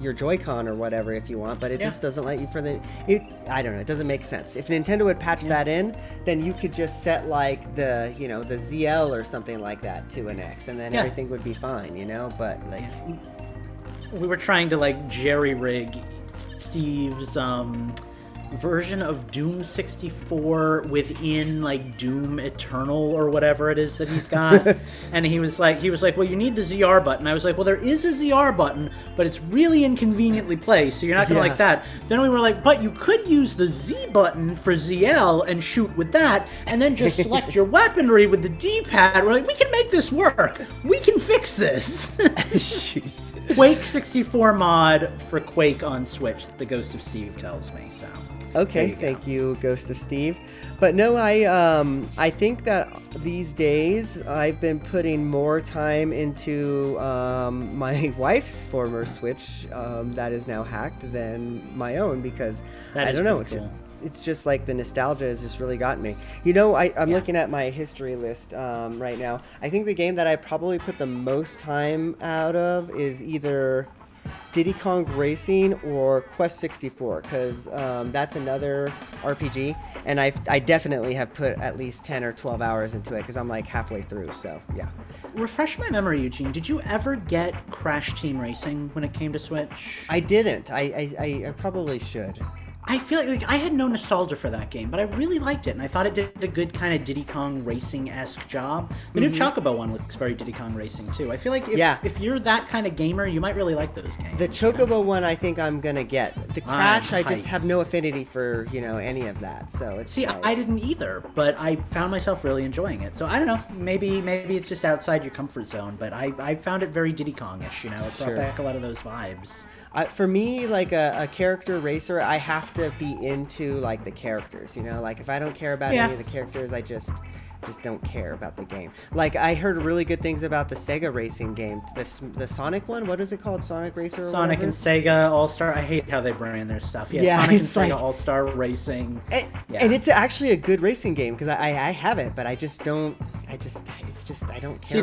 your Joy-Con or whatever if you want, but it just doesn't let you I don't know, it doesn't make sense. If Nintendo would patch that in, then you could just set the the ZL or something like that to an X, and then everything would be fine, but we were trying to jerry-rig Steve's version of Doom 64 within Doom Eternal or whatever it is that he's got. And he was like, well, you need the ZR button. I was like, well, there is a ZR button, but it's really inconveniently placed, so you're not gonna like that. Then we were like, but you could use the Z button for ZL and shoot with that, and then just select your weaponry with the D-pad. We're like, we can make this work. We can fix this. Quake 64 mod for Quake on Switch, the Ghost of Steve tells me, so. Okay, thank you, Ghost of Steve. But no, I think that these days I've been putting more time into my wife's former Switch that is now hacked than my own, because I don't know. Cool. It's just like the nostalgia has just really gotten me. You know, I'm looking at my history list right now. I think the game that I probably put the most time out of is either Diddy Kong Racing or Quest 64, because that's another RPG, and I definitely have put at least 10 or 12 hours into it, because I'm like halfway through, so yeah. Refresh my memory, Eugene. Did you ever get Crash Team Racing when it came to Switch? I didn't. I probably should. I feel like I had no nostalgia for that game, but I really liked it, and I thought it did a good kind of Diddy Kong Racing-esque job. The new Chocobo one looks very Diddy Kong Racing, too. I feel like if you're that kind of gamer, you might really like those games. The Chocobo one I think I'm going to get. The Crash, I just have no affinity for, any of that, so it's See, I didn't either, but I found myself really enjoying it. So I don't know, maybe it's just outside your comfort zone, but I found it very Diddy Kong-ish, It brought back a lot of those vibes. For me, like a character racer, I have to be into like the characters, like if I don't care about any of the characters, I just don't care about the game. Like I heard really good things about the Sega racing game, the Sonic one. What is it called? Sonic Racer? Sonic and Sega All-Star. I hate how they brand their stuff. Yeah, Sonic and Sega All-Star Racing. And it's actually a good racing game, because I have it, but I don't care. See,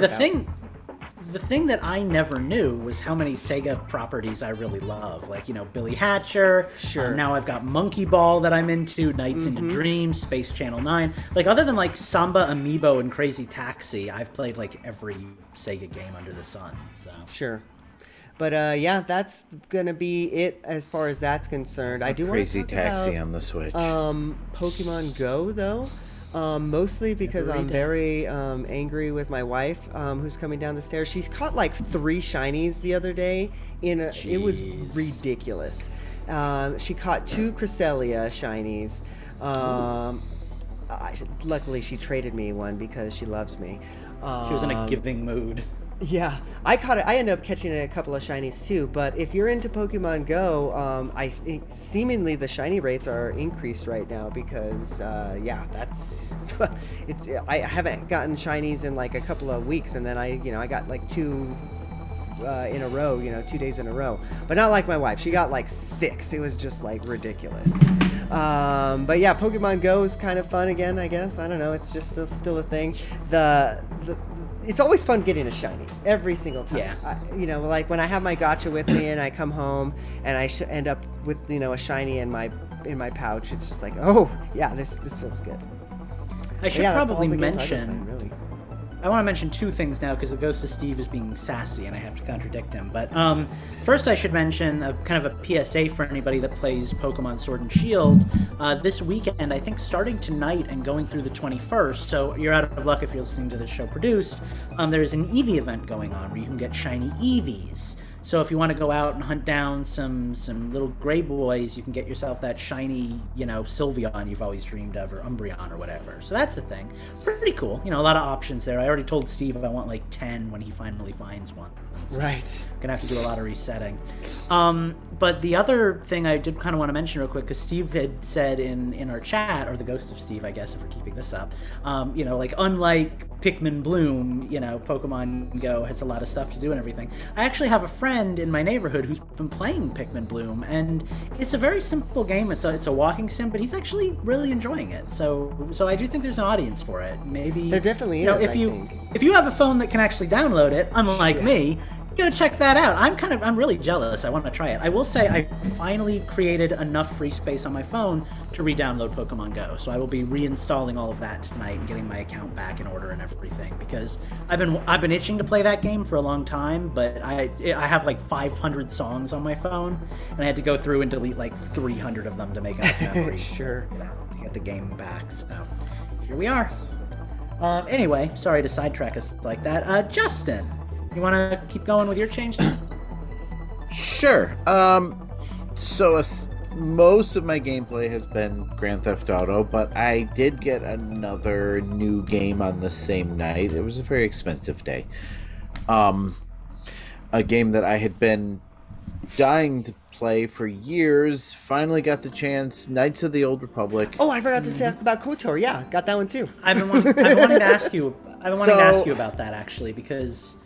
the thing that I never knew was how many Sega properties I really love. Like, Billy Hatcher. Sure. Now I've got Monkey Ball that I'm into, Nights into Dreams, Space Channel 9. Like, other than, like, Samba Amiibo and Crazy Taxi, I've played, like, every Sega game under the sun, so. Sure. But, that's going to be it as far as that's concerned. I do want to Crazy Taxi on the Switch. Pokemon Go, though. Mostly because I'm very angry with my wife, who's coming down the stairs. She's caught like 3 shinies the other day. It was ridiculous. She caught 2 Cresselia shinies. Luckily, she traded me one because she loves me. She was in a giving mood. Yeah, I caught it. I ended up catching a couple of shinies too. But if you're into Pokemon Go, I think seemingly the shiny rates are increased right now because, that's I haven't gotten shinies in like a couple of weeks, and then I got like 2 in a row, 2 days in a row. But not like my wife. She got like 6. It was just like ridiculous. But yeah, Pokemon Go is kind of fun again, I guess. I don't know. It's just still a thing. It's always fun getting a shiny every single time. Yeah. Like when I have my gacha with me and I come home and I end up with a shiny in my pouch. It's just like, oh yeah, this feels good. I should probably mention. I want to mention 2 things now because the Ghost of Steve is being sassy and I have to contradict him. But first I should mention kind of a PSA for anybody that plays Pokemon Sword and Shield. This weekend, I think starting tonight and going through the 21st, so you're out of luck if you're listening to this show produced, there's an Eevee event going on where you can get shiny Eevees. So if you want to go out and hunt down some little gray boys, you can get yourself that shiny, Sylveon you've always dreamed of, or Umbreon or whatever. So that's the thing. Pretty cool. A lot of options there. I already told Steve I want like 10 when he finally finds one. So right. Gonna have to do a lot of resetting. But the other thing I did kind of want to mention real quick, because Steve had said in our chat, or the Ghost of Steve, I guess, if we're keeping this up, like unlike Pikmin Bloom, Pokemon Go has a lot of stuff to do and everything. I actually have a friend in my neighborhood who's been playing Pikmin Bloom, and it's a very simple game. It's a walking sim, but he's actually really enjoying it. So I do think there's an audience for it. Maybe there definitely is. If you have a phone that can actually download it, unlike me, go check that out. I'm really jealous. I want to try it. I will say I finally created enough free space on my phone to re-download Pokemon Go. So I will be reinstalling all of that tonight and getting my account back in order and everything, because I've been itching to play that game for a long time, but I have like 500 songs on my phone, and I had to go through and delete like 300 of them to make enough memory sure. to get the game back. So here we are. Anyway, sorry to sidetrack us like that. Justin, you want to keep going with your changes? Sure. So most of my gameplay has been Grand Theft Auto, but I did get another new game on the same night. It was a very expensive day. A game that I had been dying to play for years. Finally got the chance. Knights of the Old Republic. Oh, I forgot to say about KOTOR. Yeah, got that one too. I've been wanting to ask you. I've been wanting to ask you about that actually, because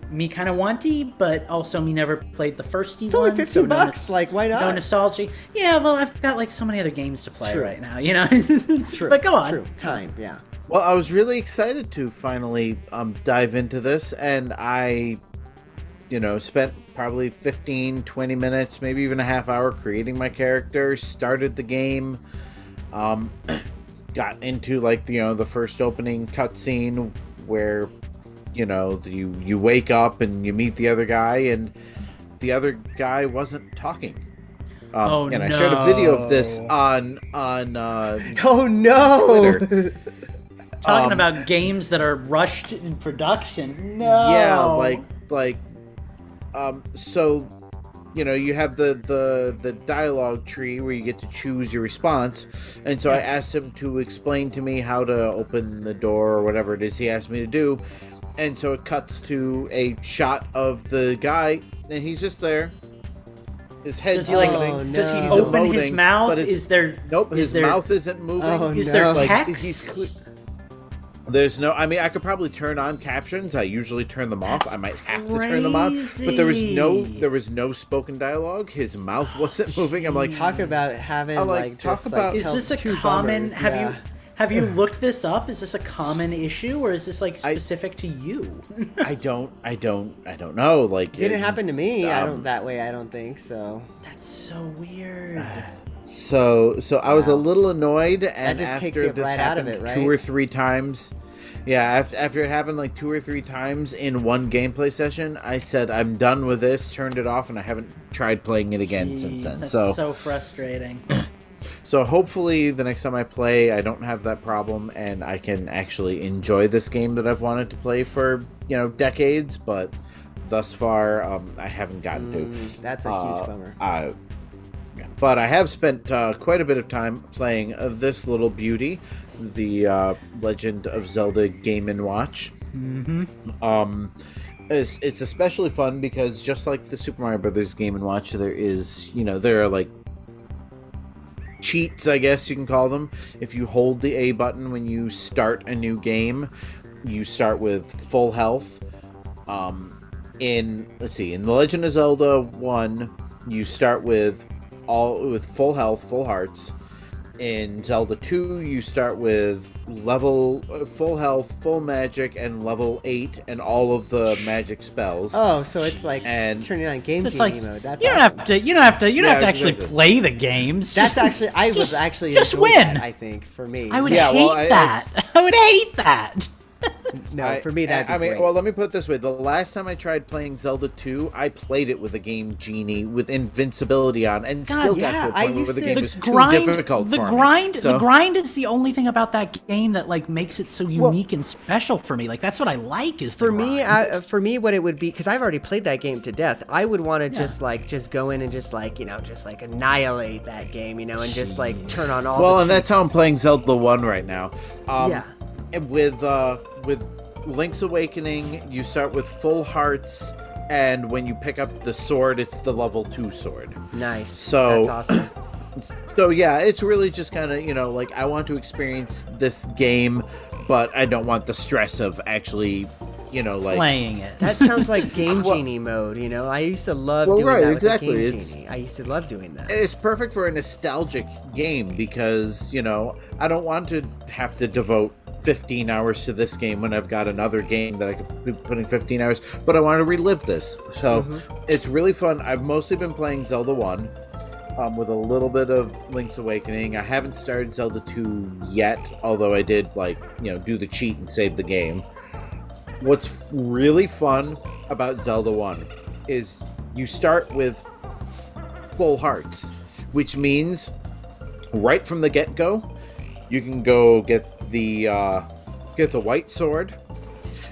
me kind of wanty, but also me never played the first one. It's only $15. Like, why not? No nostalgia. Yeah, well, I've got like so many other games to play right now. You know. True. But go on. True. Time. Yeah. Well, I was really excited to finally dive into this, and I, spent probably 15, 20 minutes, maybe even a half hour creating my character, started the game, got into the first opening cutscene where, you wake up and you meet the other guy, and the other guy wasn't talking. And I showed a video of this on oh no! Twitter. Talking about games that are rushed in production. No. Yeah, so, you have the dialogue tree where you get to choose your response. And so I asked him to explain to me how to open the door or whatever it is he asked me to do. And so it cuts to a shot of the guy, and he's just there. His head's moving. Does he open his mouth? But is there? Nope, his mouth isn't moving. Oh, is there text? There's no. I mean, I could probably turn on captions. I usually turn them off. I might have to turn them on. But there was no spoken dialogue. His mouth wasn't moving. I'm like, talk about having Is this a common? Bummers, Have you looked this up? Is this a common issue, or is this specific to you? I don't know. Like, didn't happen to me. I don't think so. That's so weird. So I was a little annoyed, and that just after takes you this right out of it, right? 2 or 3 times, after it happened like 2 or 3 times in one gameplay session, I said I'm done with this, turned it off, and I haven't tried playing it again since then. That's so frustrating. So hopefully the next time I play, I don't have that problem, and I can actually enjoy this game that I've wanted to play for decades, but thus far I haven't gotten to. That's a huge bummer. But I have spent quite a bit of time playing this little beauty, the Legend of Zelda Game & Watch. Mm-hmm. It's especially fun because just like the Super Mario Brothers Game & Watch, there are like cheats, I guess you can call them. If you hold the A button when you start a new game, you start with full health. In The Legend of Zelda 1, you start with full health, full hearts. In Zelda 2, you start with full health, full magic, and level 8, and all of the magic spells. Oh, so it's like turning on Game Genie mode. That's you don't have to actually play the games. That's I was actually just win. That, I think for me, I would hate that. I would hate that. No, for me that'd be great. Well, let me put it this way: the last time I tried playing Zelda 2, I played it with a Game Genie with invincibility on, and still got to a point where the game was too difficult for me. The grind is the only thing about that game that makes it so unique and special for me. That's what I like. Is the grind. For me, what it would be, because I've already played that game to death. I would want to just go in and just annihilate that game, and just turn on all. Well, and that's how I'm playing Zelda 1 right now. With Link's Awakening, you start with full hearts, and when you pick up the sword, it's the level 2 sword. Nice. So that's awesome. So yeah, it's really just kind of I want to experience this game, but I don't want the stress of actually playing it. That sounds like Game Genie mode. I used to love doing that with the Game Genie. I used to love doing that. It's perfect for a nostalgic game because I don't want to have to devote 15 hours to this game when I've got another game that I could be putting 15 hours, but I want to relive this. So It's really fun. I've mostly been playing Zelda 1 with a little bit of Link's Awakening. I haven't started Zelda 2 yet, although I did do the cheat and save the game. What's really fun about Zelda 1 is you start with full hearts, which means right from the get-go, you can go get the white sword,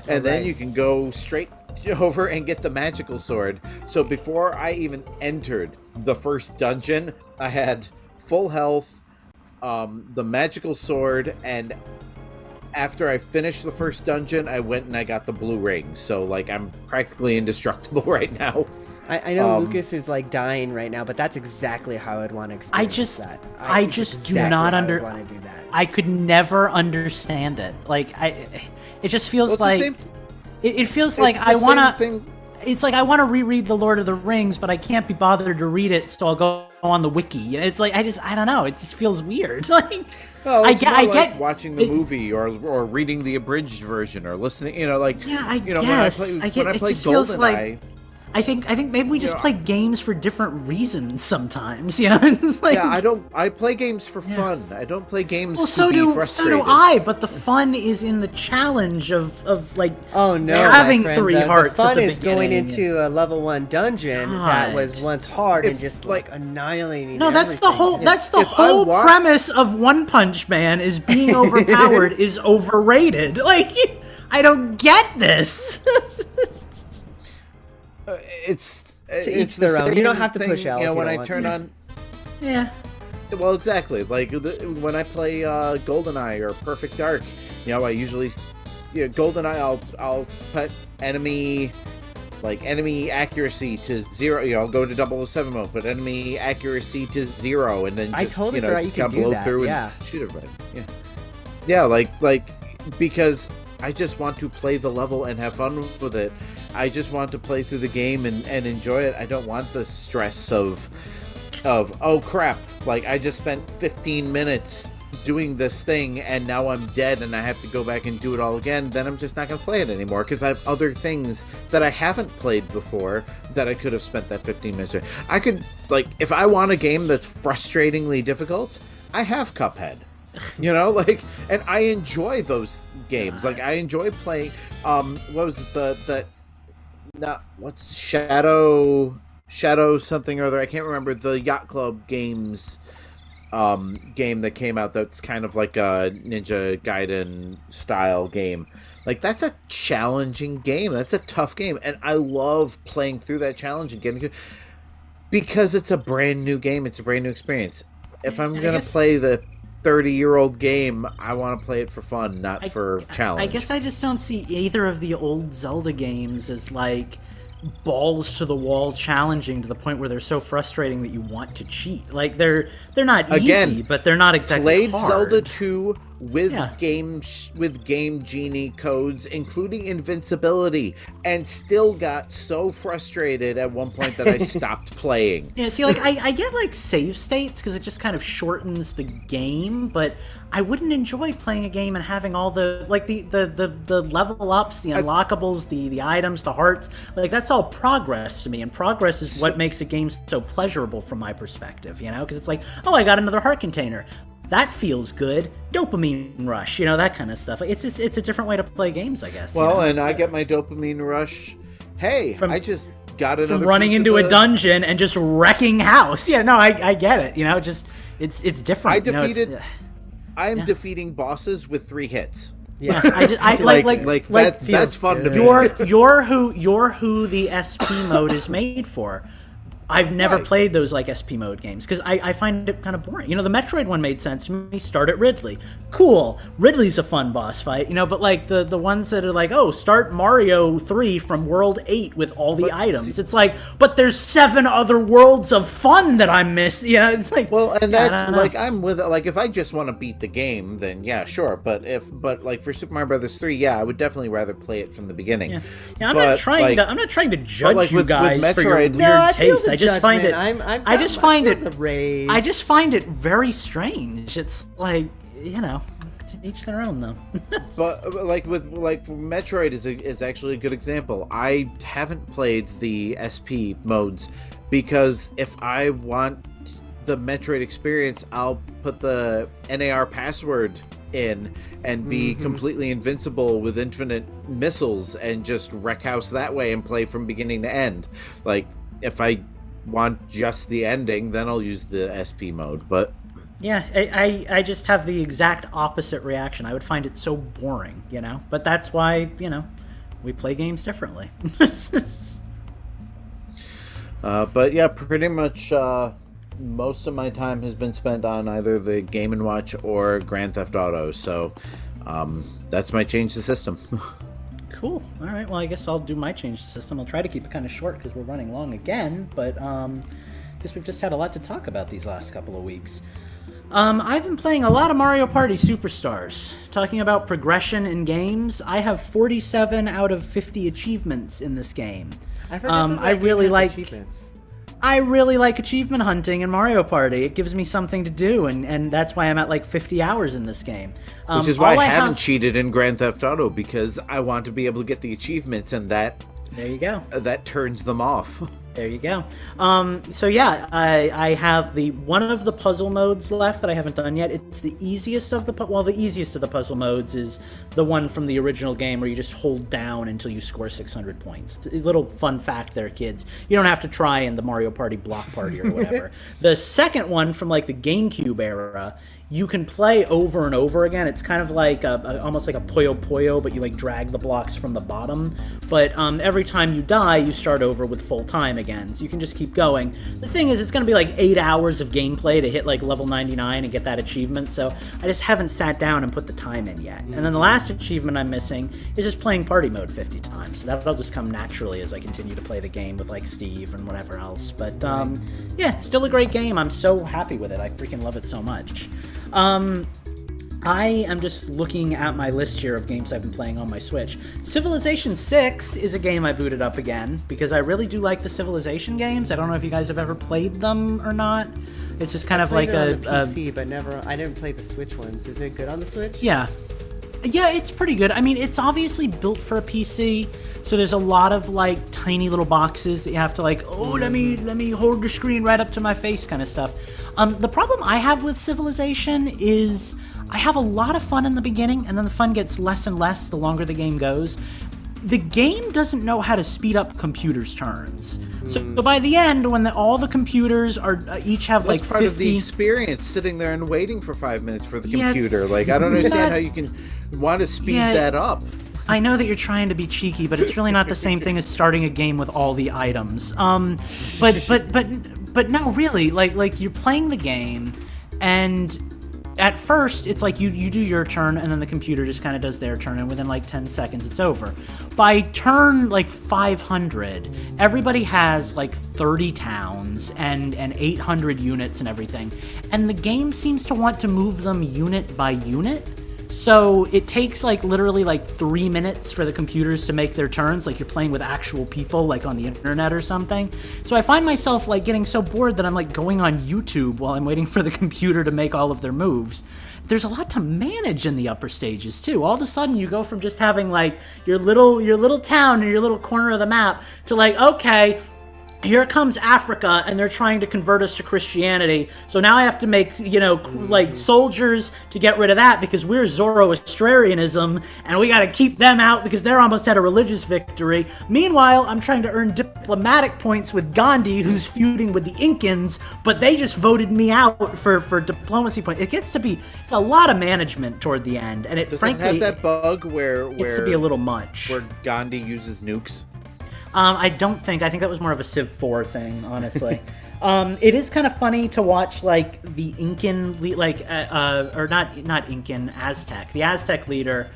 and then you can go straight over and get the magical sword. So before I even entered the first dungeon, I had full health, the magical sword, and after I finished the first dungeon, I went and I got the blue ring. So I'm practically indestructible right now. I know Lucas is like dying right now, but that's exactly how I'd want to experience that. I just do not want to do that. I could never understand it. Like it just feels like it feels like I want to. It's like I want to reread The Lord of the Rings, but I can't be bothered to read it, so I'll go on the wiki. It's like I don't know. It just feels weird. Like I get watching the movie or reading the abridged version or listening. You know, like I guess when I play GoldenEye. I think maybe we just play games for different reasons sometimes, you know? It's like, I play games for fun. I don't play games to be frustrated. So do I, but the fun is in the challenge of like having my friend, three hearts. The fun at the is going into a level 1 dungeon that was once hard and just like annihilating. No, that's the whole whole premise of One Punch Man is being overpowered is overrated. Like I don't get this. It's each their own. You don't have to push out. You know, when I turn on. Yeah. Well, exactly. Like when I play GoldenEye or Perfect Dark, you know, I usually, GoldenEye, I'll put enemy accuracy to 0. You know, I'll go to 007 mode, put enemy accuracy to 0, and then just, I totally forgot you could do blow that. through and shoot everybody. Yeah, like because I just want to play the level and have fun with it. I just want to play through the game and enjoy it. I don't want the stress of oh crap, like I just spent 15 minutes doing this thing and now I'm dead and I have to go back and do it all again. Then I'm just not going to play it anymore because I have other things that I haven't played before that I could have spent that 15 minutes with. I could, like, if I want a game that's frustratingly difficult, I have Cuphead. You know, like, and I enjoy those games. Like, I enjoy playing. What was it? What's Shadow something or other? I can't remember the Yacht Club games. Game that came out that's kind of like a Ninja Gaiden style game. Like, that's a challenging game. That's a tough game, and I love playing through that challenge and getting because it's a brand new game. It's a brand new experience. If I'm gonna play the 30-year-old game, I want to play it for fun, not for challenge. I guess I just don't see either of the old Zelda games as like balls to the wall challenging to the point where they're so frustrating that you want to cheat. Like they're not easy, but they're not exactly played hard. Zelda 2 with game genie codes, including invincibility, and still got so frustrated at one point that I stopped playing. Yeah, see, like I get like save states because it just kind of shortens the game, but I wouldn't enjoy playing a game and having all the like the level ups, the unlockables, the items, the hearts. Like that's all progress to me, and progress is what makes a game so pleasurable from my perspective. You know, because it's like, oh, I got another heart container. That feels good. Dopamine rush, you know, that kind of stuff. It's a different way to play games, I guess. Well, you know? And I get my dopamine rush. Hey, I just got another from running into a dungeon and just wrecking house. Yeah, no, I get it. You know, just it's different. I am defeating bosses with 3 hits. Yeah, that's fun to me. You're who the SP mode is made for. I've never played those like SP mode games because I find it kind of boring. You know, the Metroid one made sense to me. Start at Ridley. Cool. Ridley's a fun boss fight, you know, but like the ones that are like, oh, start Mario 3 from World 8 with all the items. It's like, but there's 7 other worlds of fun that I'm missing. You know, it's like, well, and that's like, I'm with it. Like, if I just want to beat the game, then yeah, sure. But like for Super Mario Brothers 3, yeah, I would definitely rather play it from the beginning. Yeah, I'm not trying to judge you guys for your weird taste. I just find it. I just find it very strange. It's like, you know, to each their own, though. but like Metroid is actually a good example. I haven't played the SP modes because if I want the Metroid experience, I'll put the NAR password in and be completely invincible with infinite missiles and just wreck house that way and play from beginning to end. Like, if I want just the ending, then I'll use the SP mode. But yeah, I just have the exact opposite reaction. I would find it so boring, you know, but that's why, you know, we play games differently. But yeah, pretty much most of my time has been spent on either the Game & Watch or Grand Theft Auto, so that's my change the system. Cool. All right. Well, I guess I'll do my change the system. I'll try to keep it kind of short because we're running long again. But I guess we've just had a lot to talk about these last couple of weeks. I've been playing a lot of Mario Party Superstars. Talking about progression in games, I have 47 out of 50 achievements in this game. I forgot that I really like achievements. I really like achievement hunting in Mario Party. It gives me something to do, and that's why I'm at like 50 hours in this game. Which is why I haven't cheated in Grand Theft Auto, because I want to be able to get the achievements, and that... There you go. That turns them off. There you go. So yeah, I have one of the puzzle modes left that I haven't done yet. It's the easiest of the easiest of the puzzle modes is the one from the original game where you just hold down until you score 600 points. A little fun fact there, kids. You don't have to try in the Mario Party Block Party or whatever. The second one from like the GameCube era, you can play over and over again. It's kind of like almost like a Puyo Puyo, but you like drag the blocks from the bottom. But every time you die, you start over with full time again. So you can just keep going. The thing is, it's going to be like 8 hours of gameplay to hit like level 99 and get that achievement. So I just haven't sat down and put the time in yet. And then the last achievement I'm missing is just playing party mode 50 times. So that'll just come naturally as I continue to play the game with like Steve and whatever else. But yeah, it's still a great game. I'm so happy with it. I freaking love it so much. I am just looking at my list here of games I've been playing on my Switch. Civilization 6 is a game I booted up again, because I really do like the Civilization games. I don't know if you guys have ever played them or not. It's just kind of like a PC, but never. I didn't play the Switch ones. Is it good on the Switch? Yeah. Yeah, it's pretty good. I mean, it's obviously built for a PC, so there's a lot of like tiny little boxes that you have to like, oh, let me hold the screen right up to my face kind of stuff. The problem I have with Civilization is I have a lot of fun in the beginning, and then the fun gets less and less the longer the game goes. The game doesn't know how to speed up computers' turns. So by the end, when all the computers are each have like 50... That's part of the experience, sitting there and waiting for 5 minutes for the computer. Like, I don't understand how you can want to speed that up. I know that you're trying to be cheeky, but it's really not the same thing as starting a game with all the items. But no, really, like you're playing the game, and at first it's like you do your turn, and then the computer just kind of does their turn, and within like 10 seconds it's over. By turn like 500, everybody has like 30 towns and 800 units and everything, and the game seems to want to move them unit by unit. So it takes like literally like 3 minutes for the computers to make their turns, like you're playing with actual people, like on the internet or something. So I find myself like getting so bored that I'm like going on YouTube while I'm waiting for the computer to make all of their moves. There's a lot to manage in the upper stages too. All of a sudden you go from just having like your little town or your little corner of the map to like, okay, here comes Africa, and they're trying to convert us to Christianity. So now I have to make, like soldiers to get rid of that because we're Zoroastrianism, and we got to keep them out because they're almost at a religious victory. Meanwhile, I'm trying to earn diplomatic points with Gandhi, who's feuding with the Incans, but they just voted me out for diplomacy points. It's a lot of management toward the end, and frankly have that bug where gets to be a little much. Where Gandhi uses nukes. I think that was more of a Civ 4 thing, honestly. It is kind of funny to watch, like, the Incan, or not Incan, Aztec. The Aztec leader,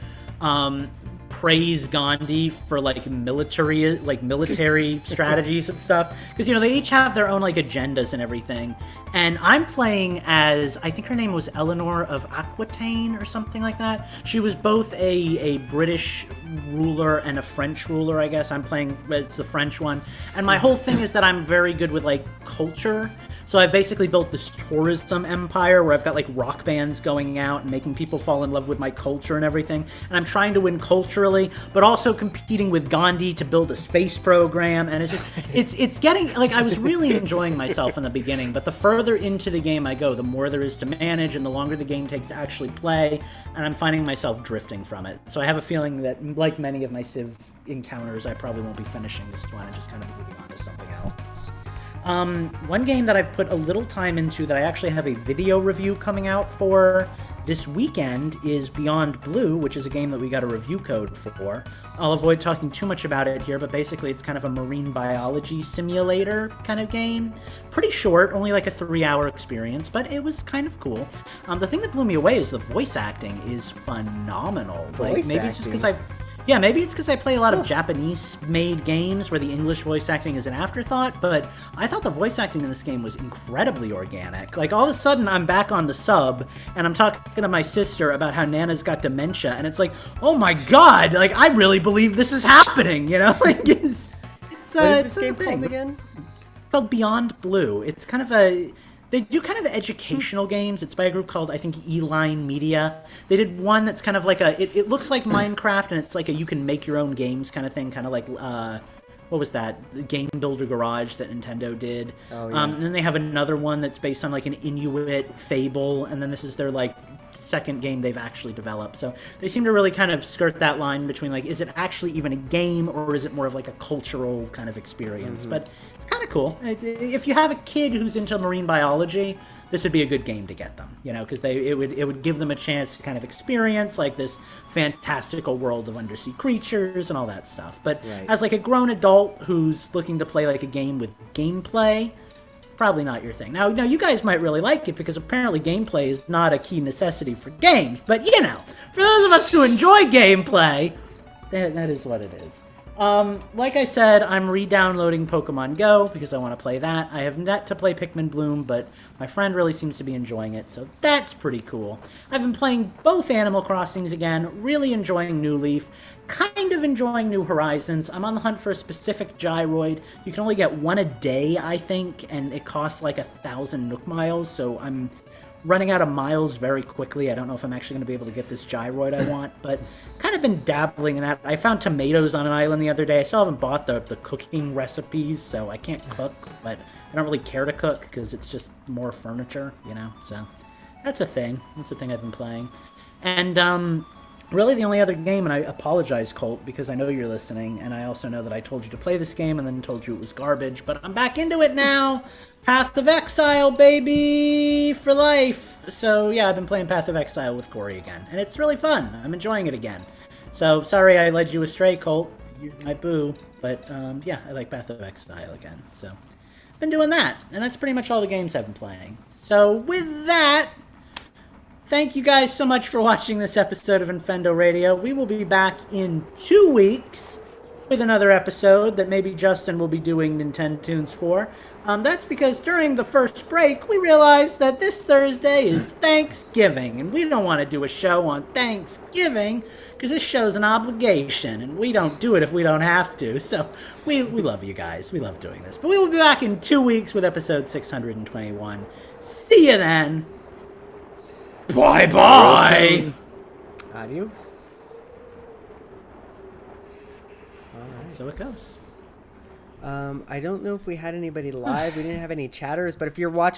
praise Gandhi for, like, military strategies and stuff. Because, they each have their own, like, agendas and everything. And I'm playing as, I think her name was Eleanor of Aquitaine or something like that. She was both a British ruler and a French ruler, I guess. I'm playing, it's the French one. And my whole thing is that I'm very good with, like, culture. So I've basically built this tourism empire where I've got like rock bands going out and making people fall in love with my culture and everything. And I'm trying to win culturally, but also competing with Gandhi to build a space program. And it's just, it's getting, like, I was really enjoying myself in the beginning, but the further into the game I go, the more there is to manage and the longer the game takes to actually play. And I'm finding myself drifting from it. So I have a feeling that, like many of my Civ encounters, I probably won't be finishing this one and just kind of moving on to something else. One game that I've put a little time into that I actually have a video review coming out for this weekend is Beyond Blue, which is a game that we got a review code for. I'll avoid talking too much about it here, but basically it's kind of a marine biology simulator kind of game. Pretty short, only like a 3-hour experience, but it was kind of cool. The thing that blew me away is the voice acting is phenomenal. Like, maybe it's just because Yeah, maybe it's because I play a lot of Japanese-made games where the English voice acting is an afterthought, but I thought the voice acting in this game was incredibly organic. Like, all of a sudden, I'm back on the sub, and I'm talking to my sister about how Nana's got dementia, and it's like, oh my god, like, I really believe this is happening, you know? Like, it's What is it's this a game thing. called again? It's called Beyond Blue. It's kind of a... They do kind of educational games. It's by a group called, I think, Eline Media. They did one that's kind of like a... It looks like Minecraft, and it's like a you can make your own games kind of thing. Kind of like... what was that? The Game Builder Garage that Nintendo did. Oh, yeah. And then they have another one that's based on like an Inuit fable, and then this is their like second game they've actually developed. So they seem to really kind of skirt that line between like, is it actually even a game, or is it more of like a cultural kind of experience? But it's kind of cool. If you have a kid who's into marine biology, this would be a good game to get them, you know, because it would give them a chance to kind of experience like this fantastical world of undersea creatures and all that stuff. But Right. as like a grown adult who's looking to play like a game with gameplay, probably not your thing. Now you guys might really like it because apparently gameplay is not a key necessity for games. But you know, for those of us who enjoy gameplay, that is what it is. Like I said, I'm re-downloading Pokemon Go because I want to play that. I have yet to play Pikmin Bloom, but my friend really seems to be enjoying it, so that's pretty cool. I've been playing both Animal Crossings again, really enjoying New Leaf, kind of enjoying New Horizons. I'm on the hunt for a specific gyroid. You can only get one a day, I think, and it costs like 1,000 Nook miles, so I'm running out of miles very quickly. I don't know if I'm actually going to be able to get this gyroid I want, but kind of been dabbling in that. I found tomatoes on an island the other day. I still haven't bought the cooking recipes, so I can't cook, but I don't really care to cook because it's just more furniture, you know? So that's a thing. That's a thing I've been playing. And really the only other game, and I apologize, Colt, because I know you're listening, and I also know that I told you to play this game and then told you it was garbage, but I'm back into it now. Path of Exile, baby, for life. So yeah, I've been playing Path of Exile with Corey again, and it's really fun. I'm enjoying it again. So sorry I led you astray, Colt. You're my boo, but yeah, I like Path of Exile again. So been doing that, and that's pretty much all the games I've been playing. So with that, thank you guys so much for watching this episode of Infendo Radio. We will be back in 2 weeks with another episode that maybe Justin will be doing Nintendo Tunes for. That's because during the first break, we realized that this Thursday is Thanksgiving, and we don't want to do a show on Thanksgiving because this show's an obligation, and we don't do it if we don't have to. So we love you guys. We love doing this. But we will be back in 2 weeks with episode 621. See you then. Bye-bye. Adios. All right. So it goes. I don't know if we had anybody live. We didn't have any chatters, but if you're watching